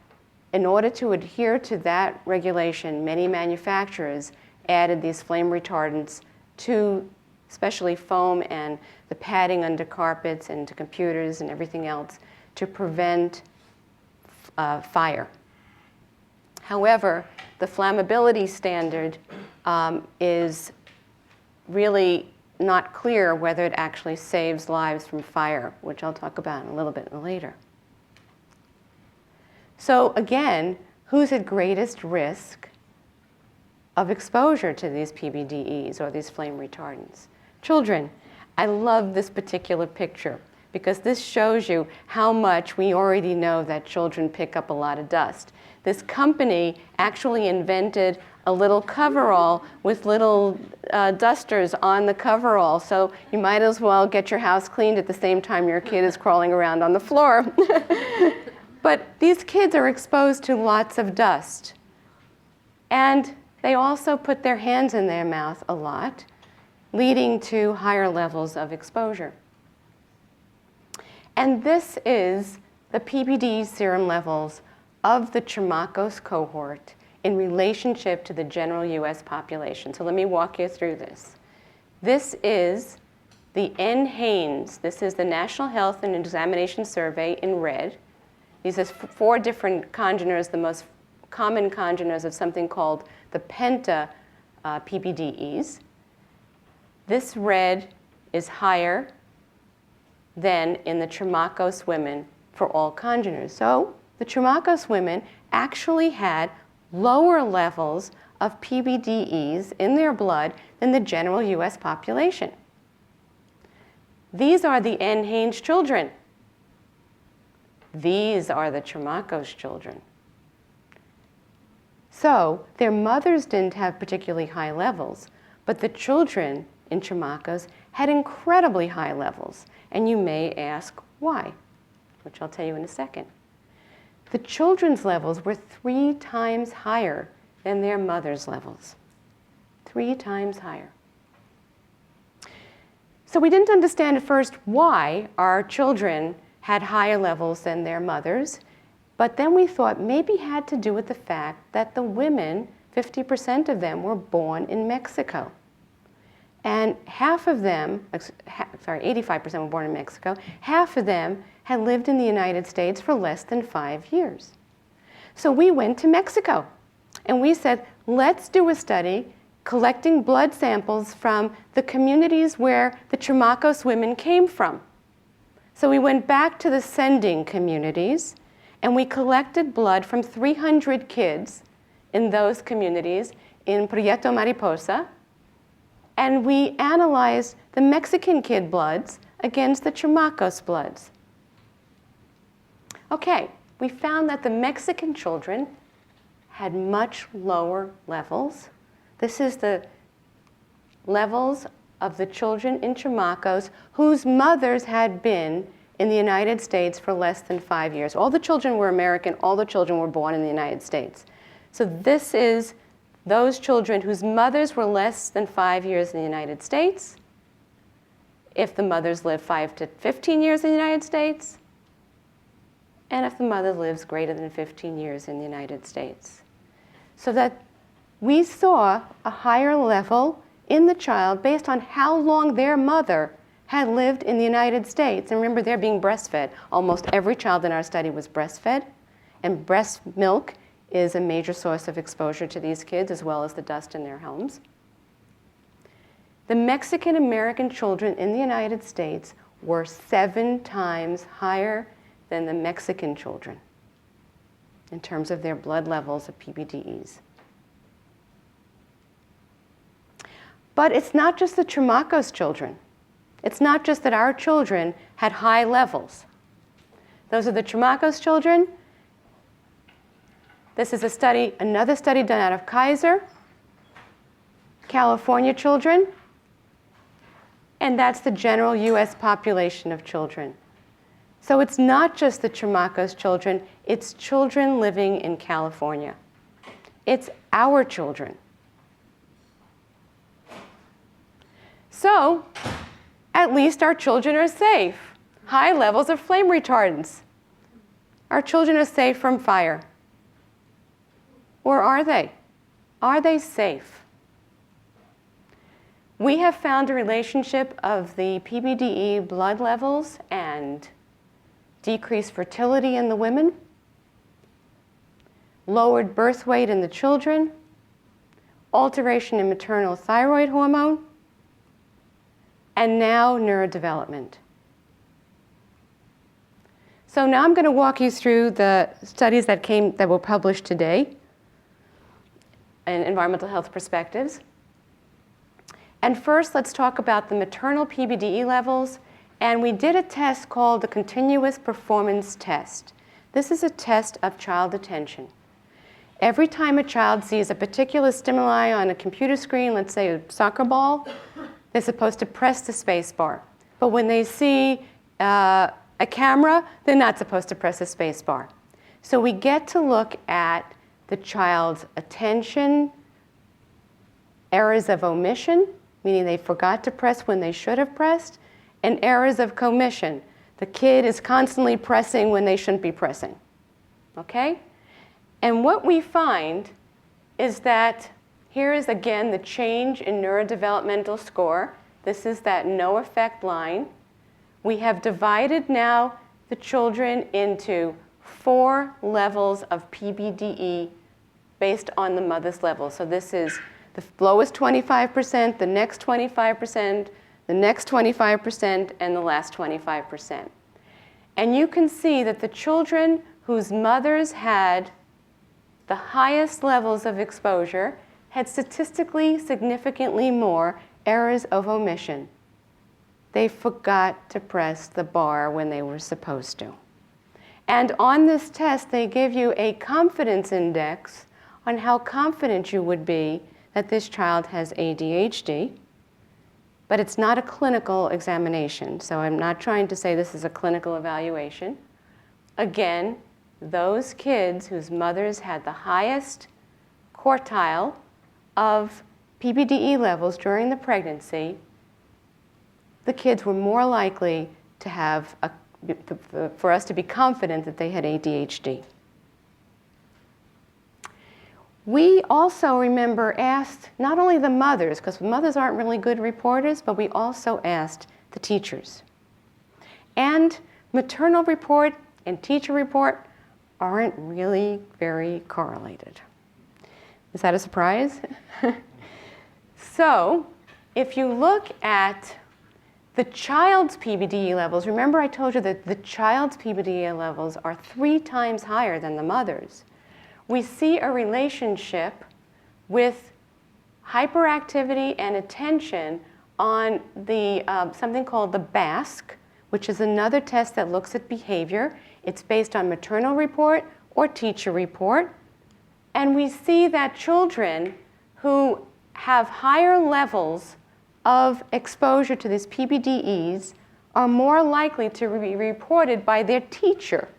in order to adhere to that regulation, many manufacturers added these flame retardants to especially foam and the padding under carpets and to computers and everything else to prevent fire. However, the flammability standard is really not clear whether it actually saves lives from fire, which I'll talk about a little bit later. So again, who's at greatest risk of exposure to these PBDEs or these flame retardants? Children. I love this particular picture because this shows you how much we already know that children pick up a lot of dust. This company actually invented a little coverall with little dusters on the coverall, so you might as well get your house cleaned at the same time your kid is crawling around on the floor. But these kids are exposed to lots of dust. And they also put their hands in their mouth a lot, leading to higher levels of exposure. And this is the PBD serum levels of the CHAMACOS cohort in relationship to the general US population. So let me walk you through this. This is the NHANES. This is the National Health and Examination Survey in red. These are 4 different congeners, the most common congeners of something called the penta PBDEs. This red is higher than in the CHAMACOS women for all congeners. So the CHAMACOS women actually had lower levels of PBDEs in their blood than the general US population. These are the NHANES children. These are the CHAMACOS children. So their mothers didn't have particularly high levels, but the children in CHAMACOS had incredibly high levels. And you may ask why, which I'll tell you in a second. The children's levels were 3 times higher than their mother's levels. 3 times higher. So we didn't understand at first why our children had higher levels than their mothers, but then we thought maybe it had to do with the fact that the women, 50% of them, were born in Mexico. And half of them, 85% were born in Mexico, half of them had lived in the United States for less than 5 years. So we went to Mexico and we said, let's do a study collecting blood samples from the communities where the CHAMACOS women came from. So we went back to the sending communities and we collected blood from 300 kids in those communities in Proyecto Mariposa. And we analyzed the Mexican kid bloods against the CHAMACOS bloods. Okay, we found that the Mexican children had much lower levels. This is the levels of the children in CHAMACOS whose mothers had been in the United States for less than 5 years. All the children were American. All the children were born in the United States. So this is those children whose mothers were less than 5 years in the United States, if the mothers live 5 to 15 years in the United States, and if the mother lives greater than 15 years in the United States. So that we saw a higher level in the child based on how long their mother had lived in the United States. And remember, they're being breastfed. Almost every child in our study was breastfed, and breast milk is a major source of exposure to these kids, as well as the dust in their homes. The Mexican-American children in the United States were 7 times higher than the Mexican children in terms of their blood levels of PBDEs. But it's not just the CHAMACOS children. It's not just that our children had high levels. Those are the CHAMACOS children. This is a study, another study done out of Kaiser, California children, and that's the general US population of children. So it's not just the CHAMACOS children, it's children living in California. It's our children. So, at least our children are safe. High levels of flame retardants. Our children are safe from fire. Or are they? Are they safe? We have found a relationship of the PBDE blood levels and decreased fertility in the women, lowered birth weight in the children, alteration in maternal thyroid hormone, and now neurodevelopment. So now I'm going to walk you through the studies that were published today in Environmental Health Perspectives. And first, let's talk about the maternal PBDE levels. And we did a test called the Continuous Performance Test. This is a test of child attention. Every time a child sees a particular stimuli on a computer screen, let's say a soccer ball, they're supposed to press the space bar. But when they see a camera, they're not supposed to press the space bar. So we get to look at the child's attention, errors of omission, meaning they forgot to press when they should have pressed, and errors of commission. The kid is constantly pressing when they shouldn't be pressing. Okay? And what we find is that here is again the change in neurodevelopmental score. This is that no effect line. We have divided now the children into 4 levels of PBDE based on the mother's level. So this is the lowest 25%, the next 25%, the next 25%, and the last 25%. And you can see that the children whose mothers had the highest levels of exposure had statistically significantly more errors of omission. They forgot to press the bar when they were supposed to. And on this test, they give you a confidence index on how confident you would be that this child has ADHD. But it's not a clinical examination, so I'm not trying to say this is a clinical evaluation. Again, those kids whose mothers had the highest quartile of PBDE levels during the pregnancy, the kids were more likely to have, for us to be confident that they had ADHD. We also, remember, asked not only the mothers, because mothers aren't really good reporters, but we also asked the teachers. And maternal report and teacher report aren't really very correlated. Is that a surprise? So, if you look at the child's PBDE levels, remember I told you that the child's PBDE levels are 3 times higher than the mother's. We see a relationship with hyperactivity and attention on the something called the BASC, which is another test that looks at behavior. It's based on maternal report or teacher report. And we see that children who have higher levels of exposure to these PBDEs are more likely to be reported by their teacher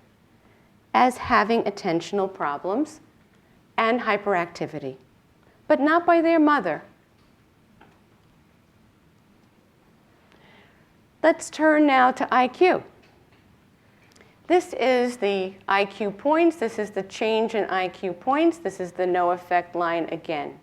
as having attentional problems and hyperactivity, but not by their mother. Let's turn now to IQ. This is the IQ points. This is the change in IQ points. This is the no effect line again.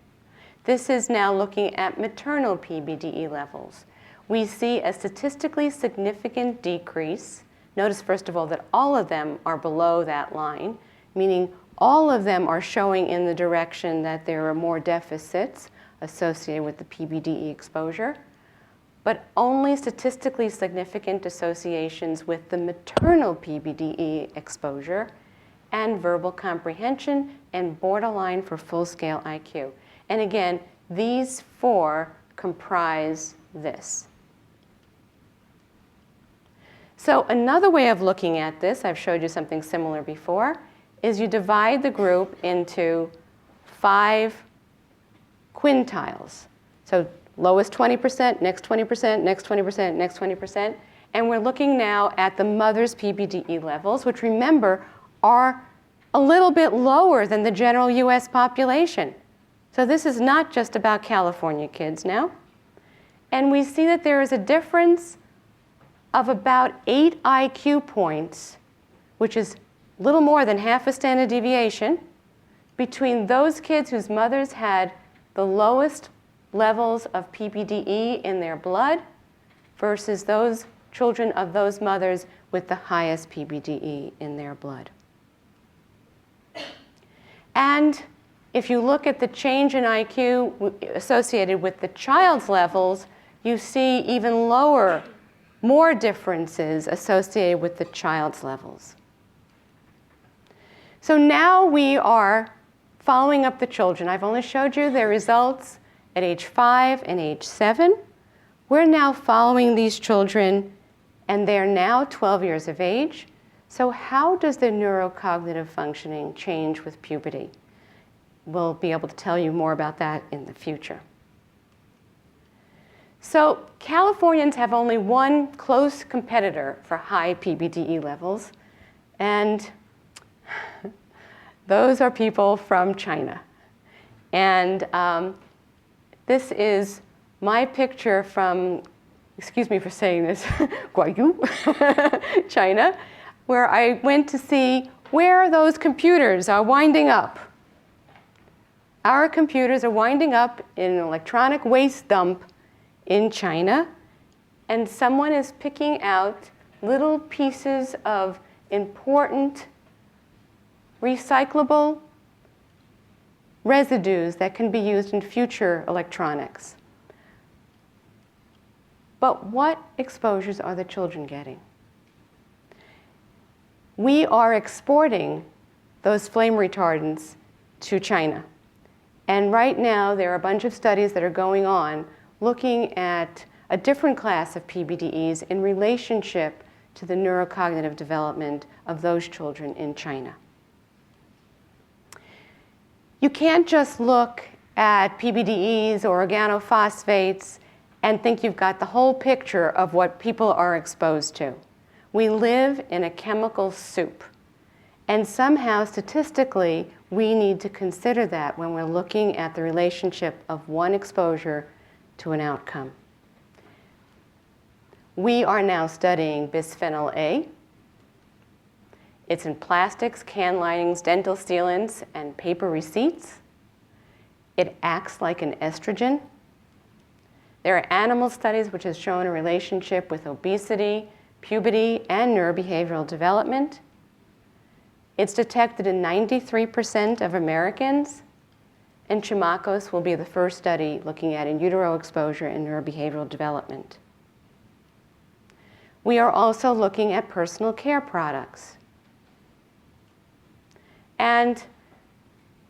This is now looking at maternal PBDE levels. We see a statistically significant decrease. Notice, first of all, that all of them are below that line, meaning all of them are showing in the direction that there are more deficits associated with the PBDE exposure, but only statistically significant associations with the maternal PBDE exposure and verbal comprehension and borderline for full-scale IQ. And again, these four comprise this. So another way of looking at this, I've showed you something similar before, is you divide the group into 5 quintiles. So lowest 20%, next 20%, next 20%, next 20%. And we're looking now at the mother's PBDE levels, which remember are a little bit lower than the general US population. So this is not just about California kids now. And we see that there is a difference of about 8 IQ points, which is a little more than half a standard deviation, between those kids whose mothers had the lowest levels of PBDE in their blood versus those children of those mothers with the highest PBDE in their blood. And if you look at the change in IQ associated with the child's levels, you see even lower, more differences associated with the child's levels. So now we are following up the children. I've only showed you their results at age 5 and age 7. We're now following these children, and they're now 12 years of age. So how does their neurocognitive functioning change with puberty? We'll be able to tell you more about that in the future. So Californians have only one close competitor for high PBDE levels, and those are people from China. And this is my picture from, excuse me for saying this, Guangzhou, China, where I went to see where those computers are winding up. Our computers are winding up in an electronic waste dump in China, and someone is picking out little pieces of important recyclable residues that can be used in future electronics. But what exposures are the children getting? We are exporting those flame retardants to China. And right now, there are a bunch of studies that are going on looking at a different class of PBDEs in relationship to the neurocognitive development of those children in China. You can't just look at PBDEs or organophosphates and think you've got the whole picture of what people are exposed to. We live in a chemical soup. And somehow, statistically, we need to consider that when we're looking at the relationship of one exposure to an outcome. We are now studying Bisphenol A. It's in plastics, can linings, dental sealants, and paper receipts. It acts like an estrogen. There are animal studies which have shown a relationship with obesity, puberty, and neurobehavioral development. It's detected in 93% of Americans, and CHAMACOS will be the first study looking at in utero exposure and neurobehavioral development. We are also looking at personal care products and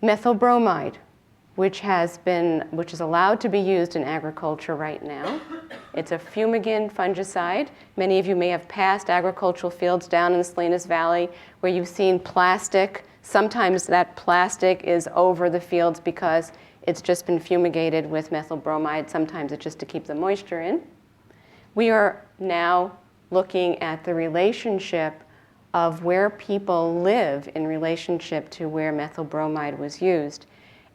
methyl bromide, which is allowed to be used in agriculture right now. It's a fumigant fungicide. Many of you may have passed agricultural fields down in the Salinas Valley where you've seen plastic. Sometimes that plastic is over the fields because it's just been fumigated with methyl bromide. Sometimes it's just to keep the moisture in. We are now looking at the relationship of where people live in relationship to where methyl bromide was used.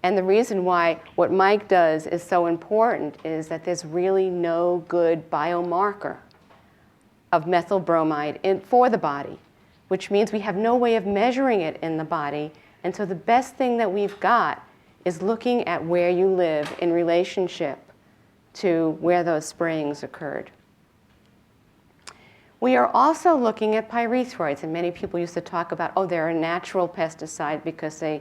And the reason why what Mike does is so important is that there's really no good biomarker of methyl bromide for the body, which means we have no way of measuring it in the body. And so the best thing that we've got is looking at where you live in relationship to where those sprayings occurred. We are also looking at pyrethroids, and many people used to talk about, oh, they're a natural pesticide because the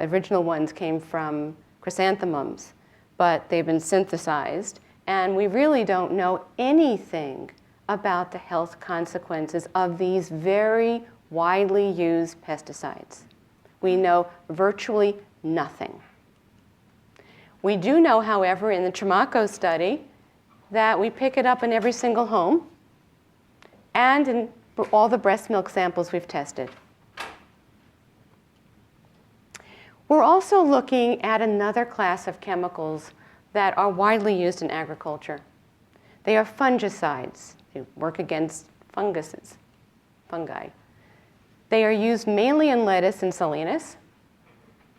original ones came from chrysanthemums, but they've been synthesized, and we really don't know anything about the health consequences of these very widely used pesticides. We know virtually nothing. We do know, however, in the CHAMACOS study, that we pick it up in every single home and in all the breast milk samples we've tested. We're also looking at another class of chemicals that are widely used in agriculture. They are fungicides. They work against fungi. They are used mainly in lettuce and Salinas.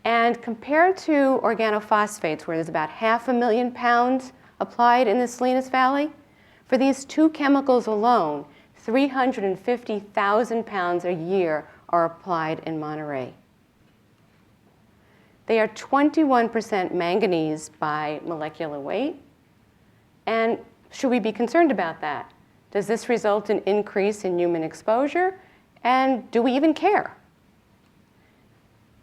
And compared to organophosphates, where there's about 500,000 pounds applied in the Salinas Valley, for these two chemicals alone, 350,000 pounds a year are applied in Monterey. They are 21% manganese by molecular weight. And should we be concerned about that? Does this result in increase in human exposure? And do we even care?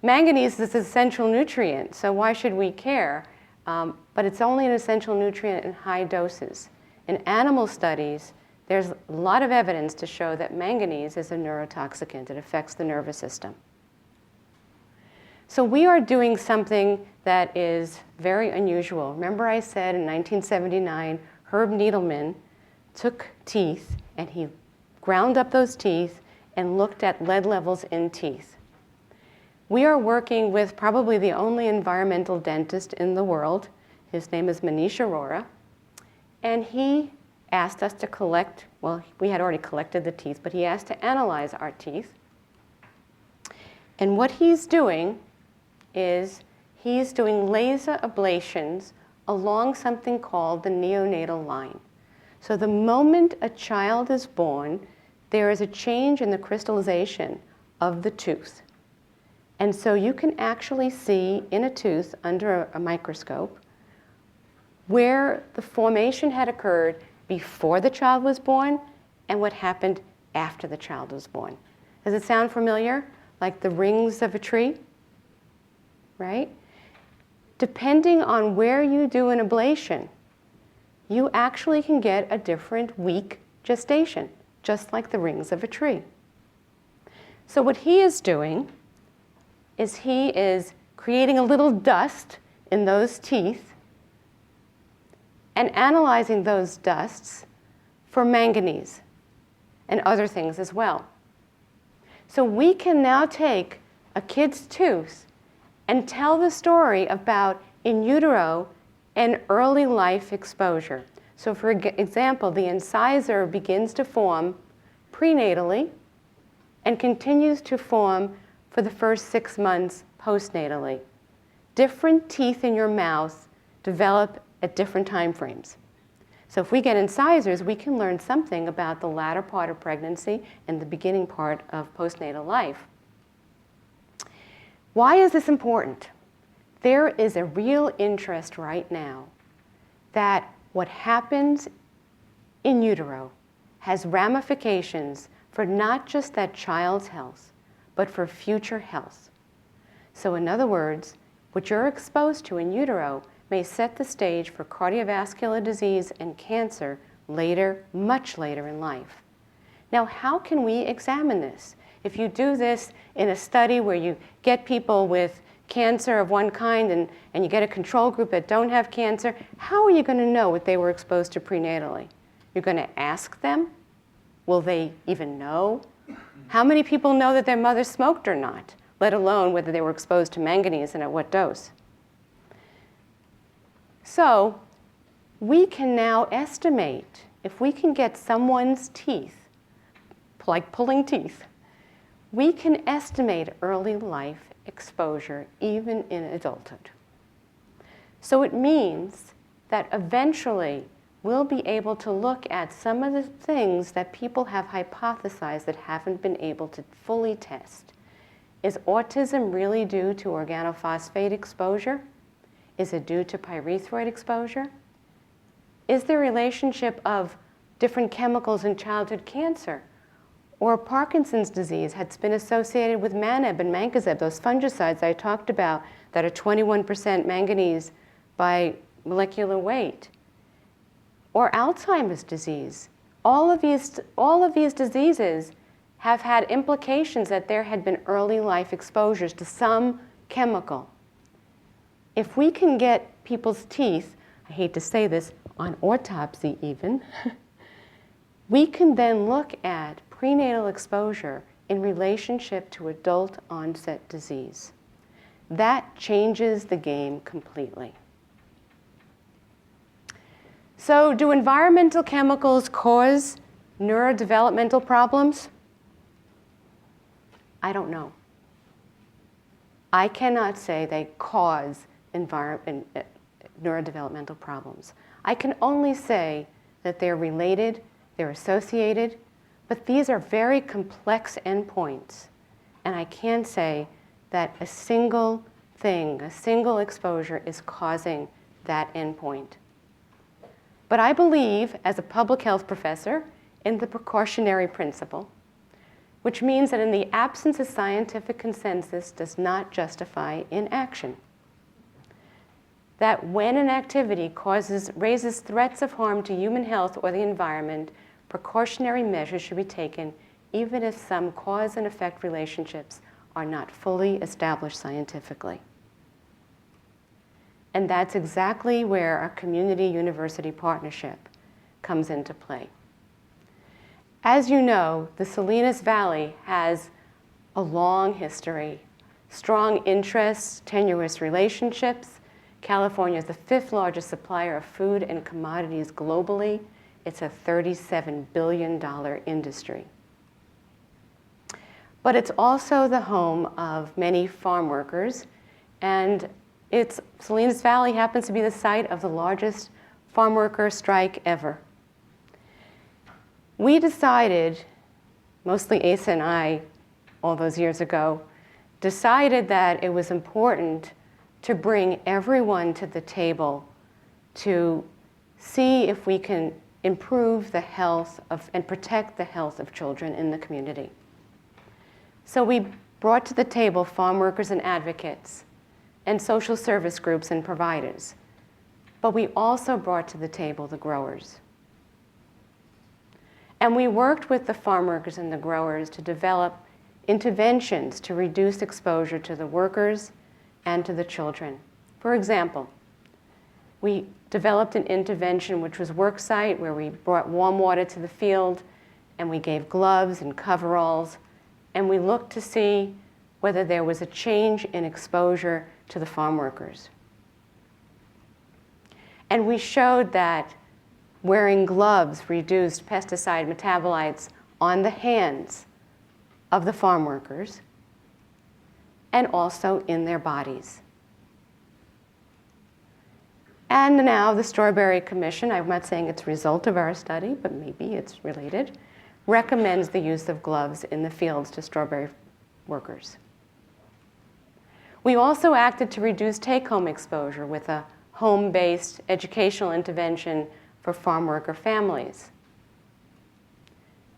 Manganese is an essential nutrient, so why should we care? But it's only an essential nutrient in high doses. In animal studies, there's a lot of evidence to show that manganese is a neurotoxicant. It affects the nervous system. So we are doing something that is very unusual. Remember I said in 1979, Herb Needleman took teeth and he ground up those teeth and looked at lead levels in teeth. We are working with probably the only environmental dentist in the world. His name is Manish Arora. And he asked us to collect, well, we had already collected the teeth, but he asked to analyze our teeth. And what he's doing is he's doing laser ablations along something called the neonatal line. So the moment a child is born, there is a change in the crystallization of the tooth. And so you can actually see in a tooth under a microscope where the formation had occurred before the child was born and what happened after the child was born. Does it sound familiar? Like the rings of a tree, right? Depending on where you do an ablation, you actually can get a different week gestation, just like the rings of a tree. So what he is doing is he is creating a little dust in those teeth and analyzing those dusts for manganese and other things as well. So we can now take a kid's tooth and tell the story about in utero and early life exposure. So for example, the incisor begins to form prenatally and continues to form for the first 6 months postnatally. Different teeth in your mouth develop at different time frames. So if we get incisors, we can learn something about the latter part of pregnancy and the beginning part of postnatal life. Why is this important? There is a real interest right now that what happens in utero has ramifications for not just that child's health, but for future health. So in other words, what you're exposed to in utero may set the stage for cardiovascular disease and cancer later, much later in life. Now, how can we examine this? If you do this in a study where you get people with cancer of one kind and you get a control group that don't have cancer, how are you going to know what they were exposed to prenatally? You're going to ask them? Will they even know? How many people know that their mother smoked or not, let alone whether they were exposed to manganese and at what dose? So we can now estimate if we can get someone's teeth, like pulling teeth, we can estimate early life exposure even in adulthood. So it means that eventually we'll be able to look at some of the things that people have hypothesized that haven't been able to fully test. Is autism really due to organophosphate exposure? Is it due to pyrethroid exposure? Is there a relationship of different chemicals in childhood cancer? Or Parkinson's disease has been associated with maneb and mancozeb, those fungicides I talked about that are 21% manganese by molecular weight. Or Alzheimer's disease. All of these diseases have had implications that there had been early life exposures to some chemical. If we can get people's teeth, I hate to say this, on autopsy even, we can then look at prenatal exposure in relationship to adult onset disease. That changes the game completely. So do environmental chemicals cause neurodevelopmental problems? I don't know. I cannot say they cause neurodevelopmental problems. I can only say that they're related, they're associated, but these are very complex endpoints. And I can't say that a single thing, a single exposure is causing that endpoint. But I believe, as a public health professor, in the precautionary principle, which means that in the absence of scientific consensus does not justify inaction. That when an activity raises threats of harm to human health or the environment, precautionary measures should be taken even if some cause and effect relationships are not fully established scientifically. And that's exactly where our community-university partnership comes into play. As you know, the Salinas Valley has a long history, strong interests, tenuous relationships. California is the 5th largest supplier of food and commodities globally. It's a $37 billion industry. But it's also the home of many farm workers, and Salinas Valley happens to be the site of the largest farm worker strike ever. We decided, mostly Asa and I, all those years ago, decided that it was important to bring everyone to the table to see if we can improve the health and protect the health of children in the community. So we brought to the table farm workers and advocates, and social service groups and providers. But we also brought to the table the growers. And we worked with the farm workers and the growers to develop interventions to reduce exposure to the workers and to the children. For example, we developed an intervention which was worksite, where we brought warm water to the field and we gave gloves and coveralls, and we looked to see whether there was a change in exposure to the farm workers. And we showed that wearing gloves reduced pesticide metabolites on the hands of the farm workers and also in their bodies. And now the Strawberry Commission, I'm not saying it's a result of our study, but maybe it's related, recommends the use of gloves in the fields to strawberry workers. We also acted to reduce take-home exposure with a home-based educational intervention for farm worker families.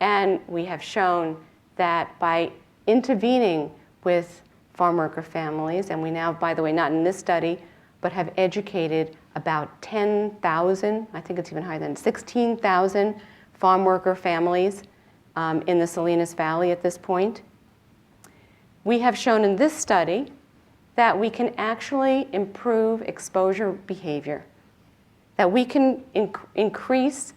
And we have shown that by intervening with farm worker families, and we now, by the way, not in this study, but have educated about 10,000, I think it's even higher than 16,000 farm worker families in the Salinas Valley at this point. We have shown in this study that we can actually improve exposure behavior, that we can increase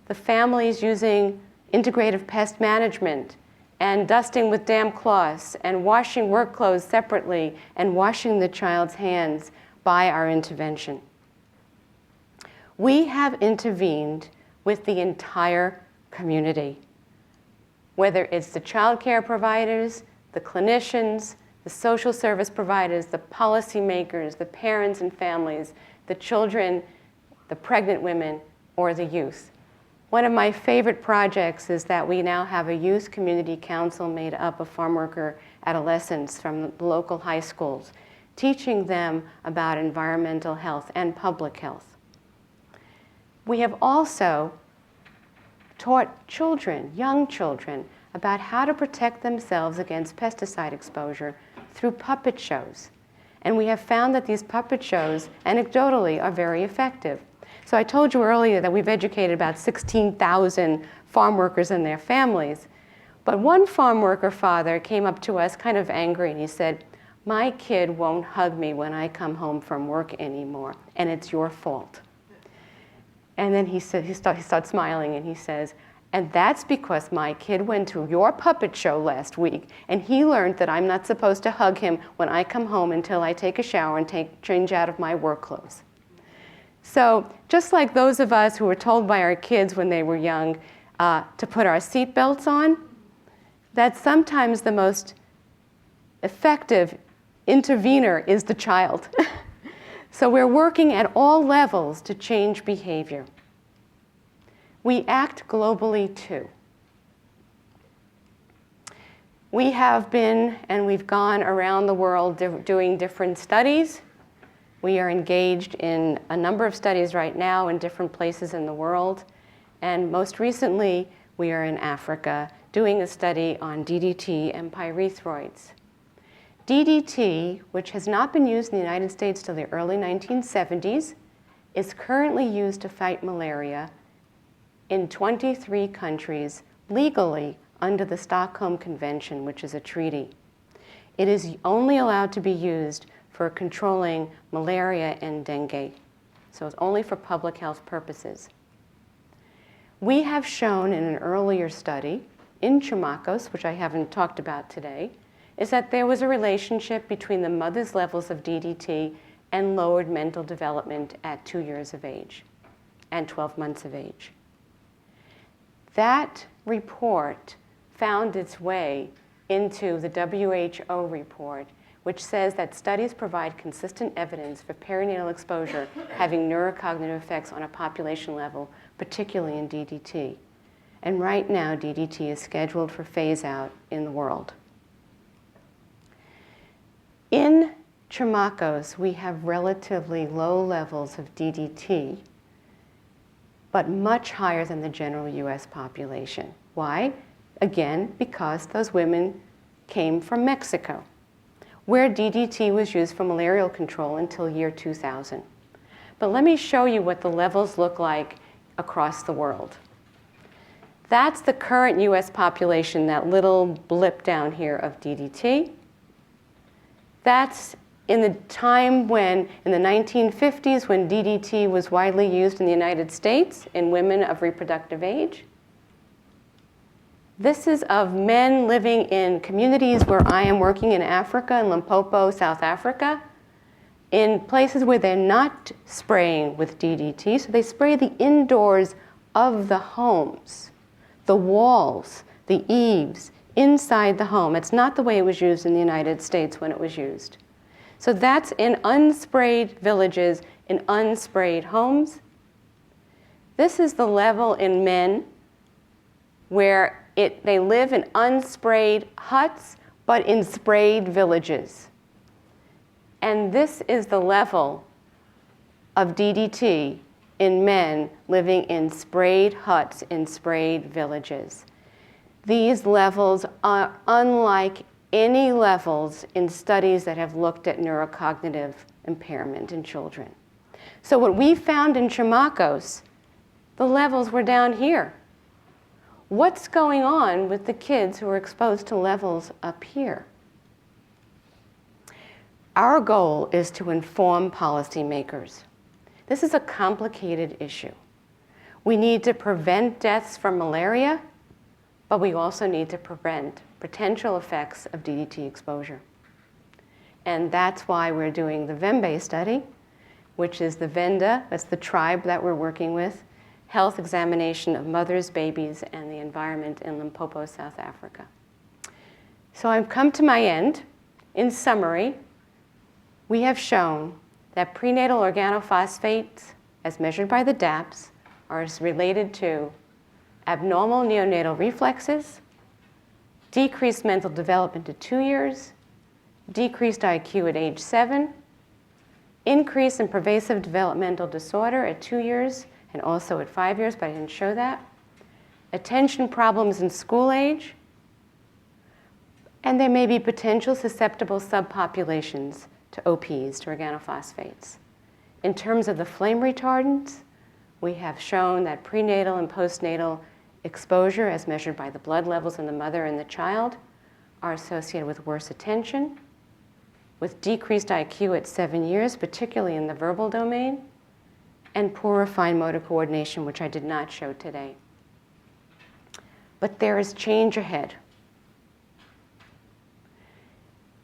the families using integrative pest management and dusting with damp cloths and washing work clothes separately and washing the child's hands by our intervention. We have intervened with the entire community. Whether it's the child care providers, the clinicians, the social service providers, the policymakers, the parents and families, the children, the pregnant women, or the youth. One of my favorite projects is that we now have a youth community council made up of farm worker adolescents from the local high schools, teaching them about environmental health and public health. We have also taught children, young children, about how to protect themselves against pesticide exposure through puppet shows. And we have found that these puppet shows, anecdotally, are very effective. So I told you earlier that we've educated about 16,000 farm workers and their families. But one farm worker father came up to us kind of angry, and he said, "My kid won't hug me when I come home from work anymore, and it's your fault." And then he starts smiling, and he says, "And that's because my kid went to your puppet show last week, and he learned that I'm not supposed to hug him when I come home until I take a shower and change out of my work clothes." So just like those of us who were told by our kids when they were young to put our seatbelts on, that sometimes the most effective intervener is the child. So we're working at all levels to change behavior. We act globally too. We have been and we've gone around the world doing different studies. We are engaged in a number of studies right now in different places in the world. And most recently, we are in Africa doing a study on DDT and pyrethroids. DDT, which has not been used in the United States till the early 1970s, is currently used to fight malaria in 23 countries legally under the Stockholm Convention, which is a treaty. It is only allowed to be used for controlling malaria and dengue. So it's only for public health purposes. We have shown in an earlier study in CHAMACOS, which I haven't talked about today, is that there was a relationship between the mother's levels of DDT and lowered mental development at 2 years of age and 12 months of age. That report found its way into the WHO report, which says that studies provide consistent evidence for perinatal exposure having neurocognitive effects on a population level, particularly in DDT. And right now, DDT is scheduled for phase out in the world. In CHAMACOS, we have relatively low levels of DDT, but much higher than the general US population. Why? Again, because those women came from Mexico, where DDT was used for malarial control until year 2000. But let me show you what the levels look like across the world. That's the current US population, that little blip down here of DDT. That's in the time when, in the 1950s, when DDT was widely used in the United States in women of reproductive age. This is of men living in communities where I am working in Africa, in Limpopo, South Africa, in places where they're not spraying with DDT. So they spray the indoors of the homes, the walls, the eaves, inside the home. It's not the way it was used in the United States when it was used. So that's in unsprayed villages, in unsprayed homes. This is the level in men where they live in unsprayed huts, but in sprayed villages. And this is the level of DDT in men living in sprayed huts in sprayed villages. These levels are unlike any levels in studies that have looked at neurocognitive impairment in children. So what we found in CHAMACOS, the levels were down here. What's going on with the kids who are exposed to levels up here? Our goal is to inform policymakers. This is a complicated issue. We need to prevent deaths from malaria, but we also need to prevent potential effects of DDT exposure. And that's why we're doing the Vembe study, which is the Venda, that's the tribe that we're working with, health examination of mothers, babies, and the environment in Limpopo, South Africa. So I've come to my end. In summary, we have shown that prenatal organophosphates, as measured by the DAPS, are related to abnormal neonatal reflexes, decreased mental development at 2 years, decreased IQ at age 7, increase in pervasive developmental disorder at 2 years and also at 5 years, but I didn't show that, attention problems in school age, and there may be potential susceptible subpopulations to OPs, to organophosphates. In terms of the flame retardants, we have shown that prenatal and postnatal exposure, as measured by the blood levels in the mother and the child, are associated with worse attention, with decreased IQ at 7 years, particularly in the verbal domain, and poorer fine motor coordination, which I did not show today. But there is change ahead.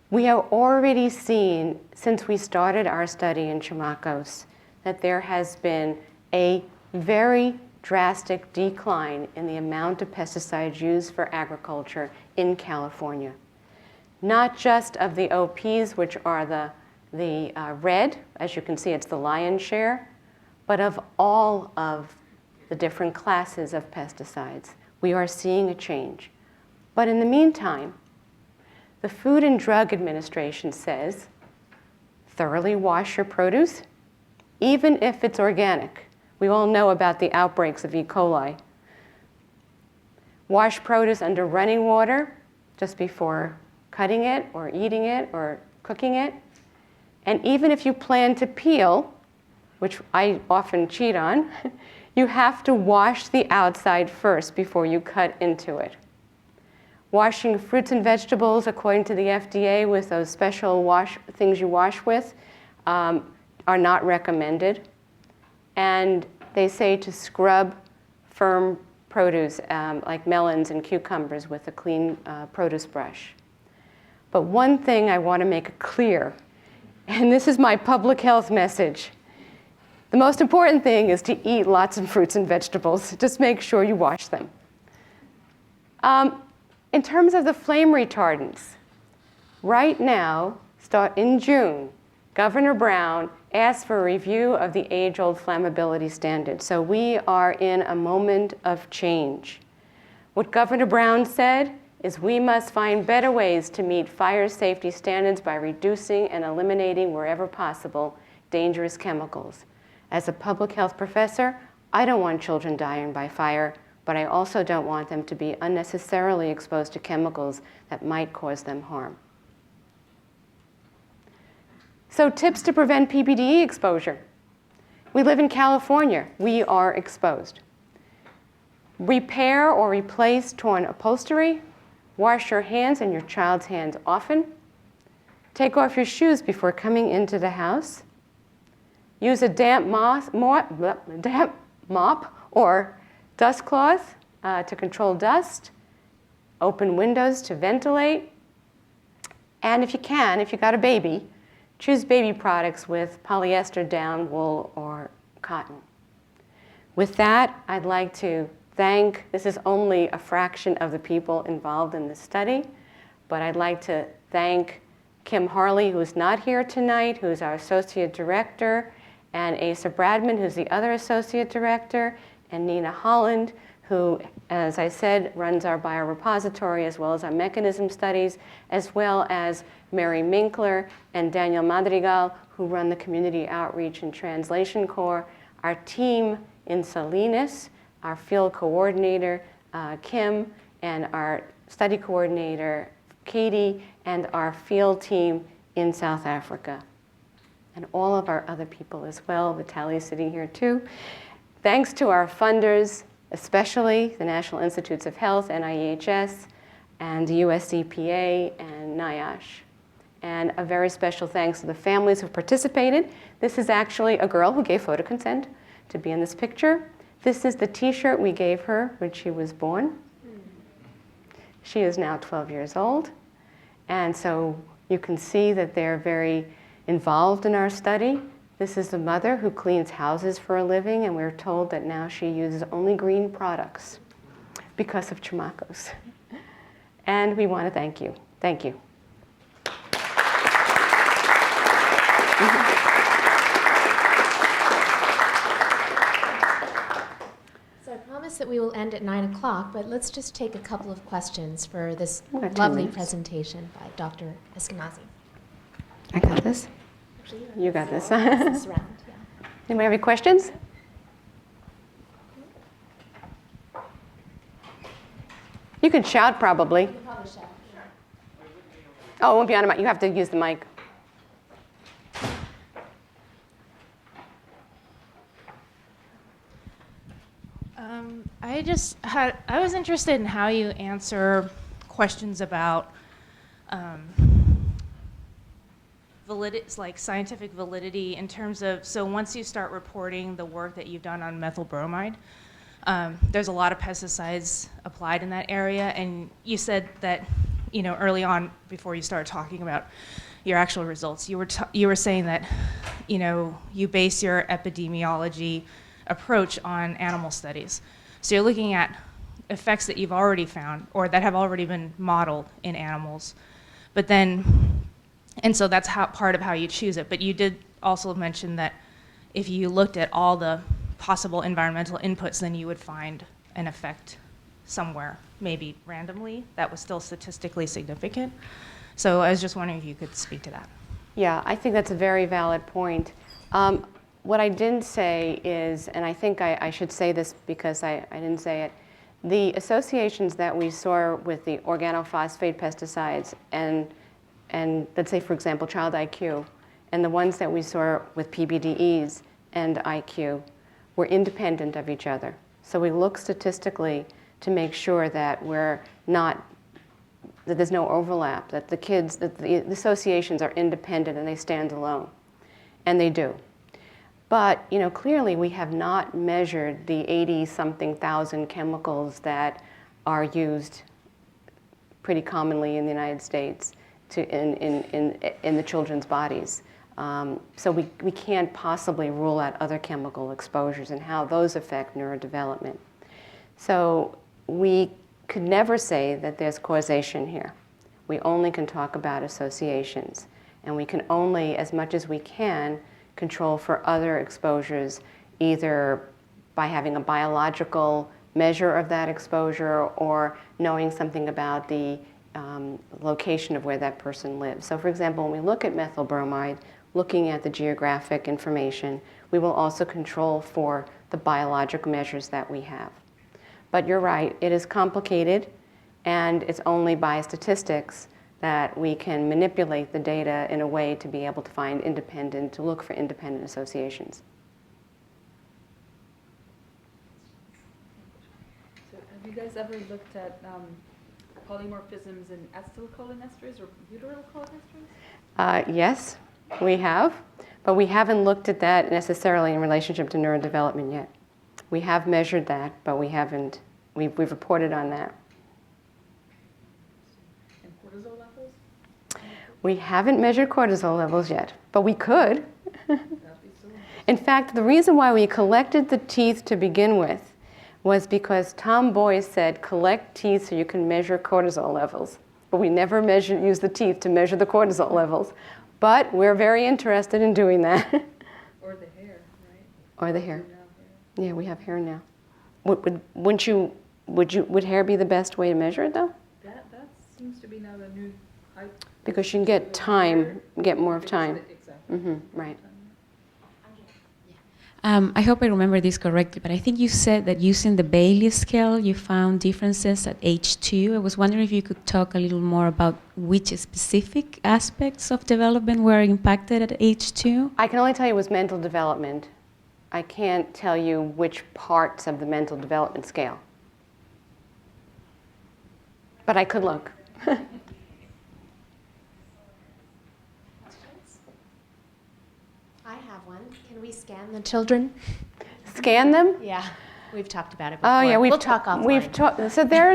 We have already seen, since we started our study in CHAMACOS, that there has been a very drastic decline in the amount of pesticides used for agriculture in California. Not just of the OPs, which are the red, as you can see, it's the lion's share, but of all of the different classes of pesticides. We are seeing a change. But in the meantime, the Food and Drug Administration says, thoroughly wash your produce, even if it's organic. We all know about the outbreaks of E. coli. Wash produce under running water just before cutting it or eating it or cooking it. And even if you plan to peel, which I often cheat on, you have to wash the outside first before you cut into it. Washing fruits and vegetables, according to the FDA, with those special things you wash with, are not recommended. And they say to scrub firm produce, like melons and cucumbers, with a clean produce brush. But one thing I want to make clear, and this is my public health message, the most important thing is to eat lots of fruits and vegetables. Just make sure you wash them. In terms of the flame retardants, right now, start in June, Governor Brown asked for a review of the age-old flammability standard. So we are in a moment of change. What Governor Brown said is we must find better ways to meet fire safety standards by reducing and eliminating, wherever possible, dangerous chemicals. As a public health professor, I don't want children dying by fire, but I also don't want them to be unnecessarily exposed to chemicals that might cause them harm. So tips to prevent PBDE exposure. We live in California. We are exposed. Repair or replace torn upholstery. Wash your hands and your child's hands often. Take off your shoes before coming into the house. Use a damp mop or dust cloth to control dust. Open windows to ventilate. And if you can, if you got a baby, choose baby products with polyester down, wool, or cotton. With that, I'd like to thank, this is only a fraction of the people involved in this study, but I'd like to thank Kim Harley, who's not here tonight, who's our Associate Director, and Asa Bradman, who's the other Associate Director, and Nina Holland, who, as I said, runs our biorepository as well as our mechanism studies, as well as Mary Minkler and Daniel Madrigal, who run the Community Outreach and Translation Corps, our team in Salinas, our field coordinator, Kim, and our study coordinator, Katie, and our field team in South Africa, and all of our other people as well. Vitaly's sitting here too. Thanks to our funders, especially the National Institutes of Health, NIEHS, and the US EPA and NIOSH. And a very special thanks to the families who participated. This is actually a girl who gave photo consent to be in this picture. This is the t-shirt we gave her when she was born. She is now 12 years old. And so you can see that they're very involved in our study. This is a mother who cleans houses for a living, and we're told that now she uses only green products because of CHAMACOS. And we want to thank you. Thank you. So I promise that we will end at 9 o'clock, but let's just take a couple of questions for this We've got 10 lovely minutes. presentation by Dr. Eskenazi. I got this. You got this. This round, yeah. Anybody have any questions? You can shout probably. Oh, it won't be on a mic. You have to use the mic. I was interested in how you answer questions about like scientific validity in terms of, so once you start reporting the work that you've done on methyl bromide, there's a lot of pesticides applied in that area, and you said that, you know, early on before you started talking about your actual results, you were saying that, you know, you base your epidemiology approach on animal studies. So you're looking at effects that you've already found or that have already been modeled in animals. But then, and so that's part of how you choose it. But you did also mention that if you looked at all the possible environmental inputs, then you would find an effect somewhere, maybe randomly, that was still statistically significant. So I was just wondering if you could speak to that. Yeah, I think that's a very valid point. What I didn't say is, and I think I should say this because I didn't say it, the associations that we saw with the organophosphate pesticides and let's say, for example, child IQ, and the ones that we saw with PBDEs and IQ were independent of each other. So we look statistically to make sure that that there's no overlap, that the associations are independent and they stand alone. And they do. But, you know, clearly we have not measured the 80-something thousand chemicals that are used pretty commonly in the United States in the children's bodies. So we can't possibly rule out other chemical exposures and how those affect neurodevelopment. So we could never say that there's causation here. We only can talk about associations. And we can only, as much as we can, control for other exposures, either by having a biological measure of that exposure or knowing something about the location of where that person lives. So for example, when we look at methyl bromide, looking at the geographic information, we will also control for the biologic measures that we have. But you're right, it is complicated, and it's only by statistics that we can manipulate the data in a way to be able to to look for independent associations. So have you guys ever looked at polymorphisms in acetylcholinesterase or butyrylcholinesterase? Yes, we have, but we haven't looked at that necessarily in relationship to neurodevelopment yet. We have measured that, but we haven't, we've reported on that. And cortisol levels? We haven't measured cortisol levels yet, but we could. That'd be so In fact, the reason why we collected the teeth to begin with was because Tom Boyce said, collect teeth so you can measure cortisol levels. But we never use the teeth to measure the cortisol levels. But we're very interested in doing that. Or the hair, right? Or the hair. You have hair. Yeah, we have hair now. Would hair be the best way to measure it, though? That seems to be now the new hype. Because you can get time, get more of time. Exactly. Right. I hope I remember this correctly, but I think you said that using the Bayley scale, you found differences at age 2. I was wondering if you could talk a little more about which specific aspects of development were impacted at age 2. I can only tell you it was mental development. I can't tell you which parts of the mental development scale. But I could look. I have one. Can we scan the children? Scan them? Yeah, we've talked about it before. Oh yeah, we'll talk offline. So there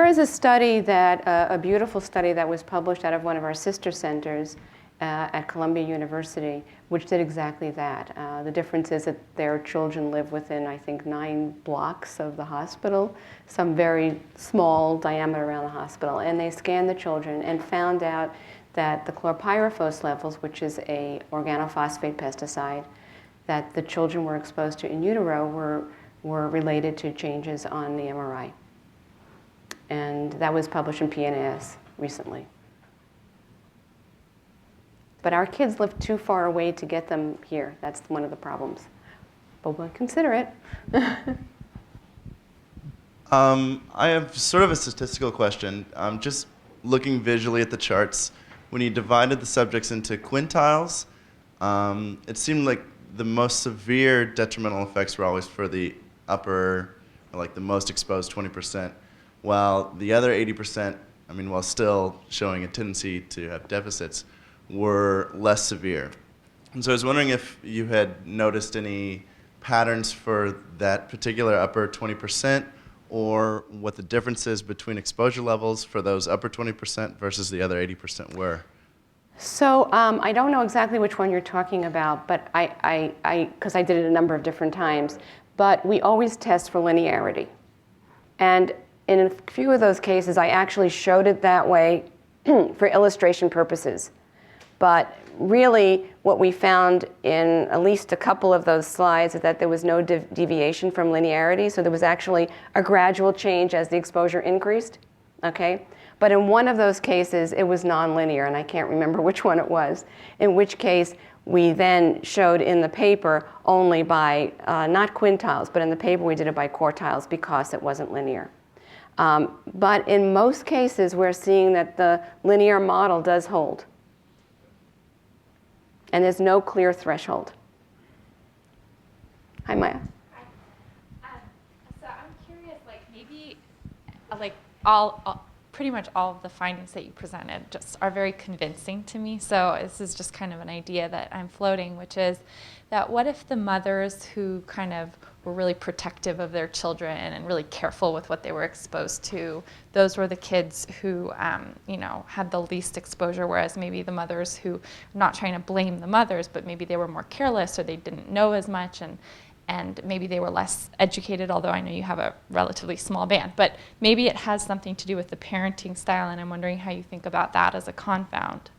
is a study that a beautiful study that was published out of one of our sister centers, at Columbia University, which did exactly that. The difference is that their children live within, I think, 9 blocks of the hospital, some very small diameter around the hospital. And they scanned the children and found out that the chlorpyrifos levels, which is a organophosphate pesticide, that the children were exposed to in utero were related to changes on the MRI. And that was published in PNAS recently. But our kids live too far away to get them here. That's one of the problems. But we'll consider it. I have sort of a statistical question. Just looking visually at the charts, when you divided the subjects into quintiles, it seemed like the most severe detrimental effects were always for the upper, or like the most exposed 20%, while the other 80%, I mean, while still showing a tendency to have deficits, were less severe. And so I was wondering if you had noticed any patterns for that particular upper 20%, or what the differences between exposure levels for those upper 20% versus the other 80% were. So I don't know exactly which one you're talking about, but because I did it a number of different times, but we always test for linearity. And in a few of those cases, I actually showed it that way for illustration purposes. But really, what we found in at least a couple of those slides is that there was no deviation from linearity. So there was actually a gradual change as the exposure increased. Okay? But in one of those cases, it was nonlinear, and I can't remember which one it was, in which case we then showed in the paper only by, not quintiles, but in the paper we did it by quartiles because it wasn't linear. But in most cases, we're seeing that the linear model does hold. And there's no clear threshold. Hi, Maya. Hi. So I'm curious, like maybe, like pretty much all of the findings that you presented just are very convincing to me. So this is just kind of an idea that I'm floating, which is that what if the mothers who kind of were really protective of their children and really careful with what they were exposed to, those were the kids who, had the least exposure, whereas maybe the mothers who, I'm not trying to blame the mothers, but maybe they were more careless or they didn't know as much, and maybe they were less educated, although I know you have a relatively small band. But maybe it has something to do with the parenting style, and I'm wondering how you think about that as a confound.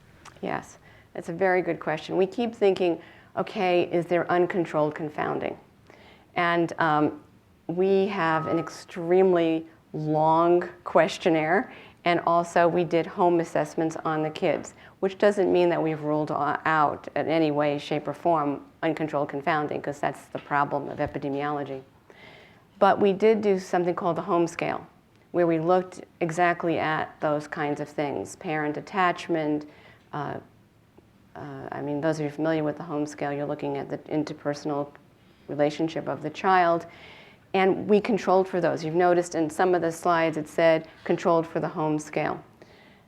Yes, that's a very good question. We keep thinking, okay, is there uncontrolled confounding? And we have an extremely long questionnaire, and also we did home assessments on the kids, which doesn't mean that we've ruled out in any way, shape, or form uncontrolled confounding, because that's the problem of epidemiology. But we did do something called the home scale, where we looked exactly at those kinds of things, parent attachment. Those of you familiar with the home scale, you're looking at the interpersonal relationship of the child. And we controlled for those. You've noticed in some of the slides it said controlled for the home scale.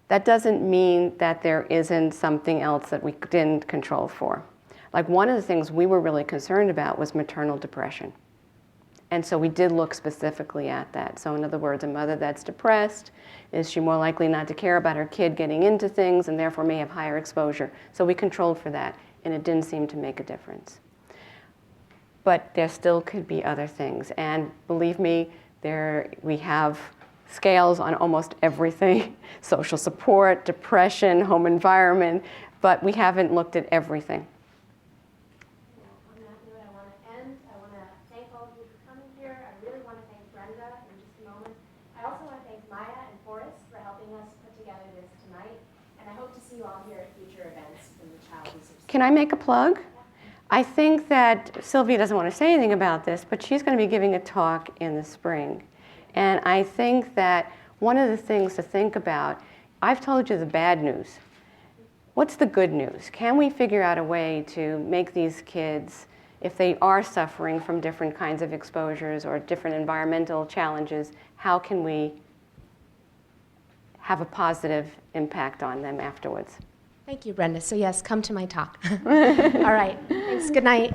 That doesn't mean that there isn't something else that we didn't control for. Like one of the things we were really concerned about was maternal depression. And so we did look specifically at that. So in other words, a mother that's depressed, is she more likely not to care about her kid getting into things and therefore may have higher exposure? So we controlled for that, and it didn't seem to make a difference. But there still could be other things. And believe me, we have scales on almost everything, social support, depression, home environment, but we haven't looked at everything. On that note, I want to end. I want to thank all of you for coming here. I really want to thank Brenda in just a moment. I also want to thank Maya and Forrest for helping us put together this tonight. And I hope to see you all here at future events from the Child Research. Can I make a plug? I think that Sylvia doesn't want to say anything about this, but she's going to be giving a talk in the spring. And I think that one of the things to think about, I've told you the bad news. What's the good news? Can we figure out a way to make these kids, if they are suffering from different kinds of exposures or different environmental challenges, how can we have a positive impact on them afterwards? Thank you, Brenda. So yes, come to my talk. All right. Thanks. Good night.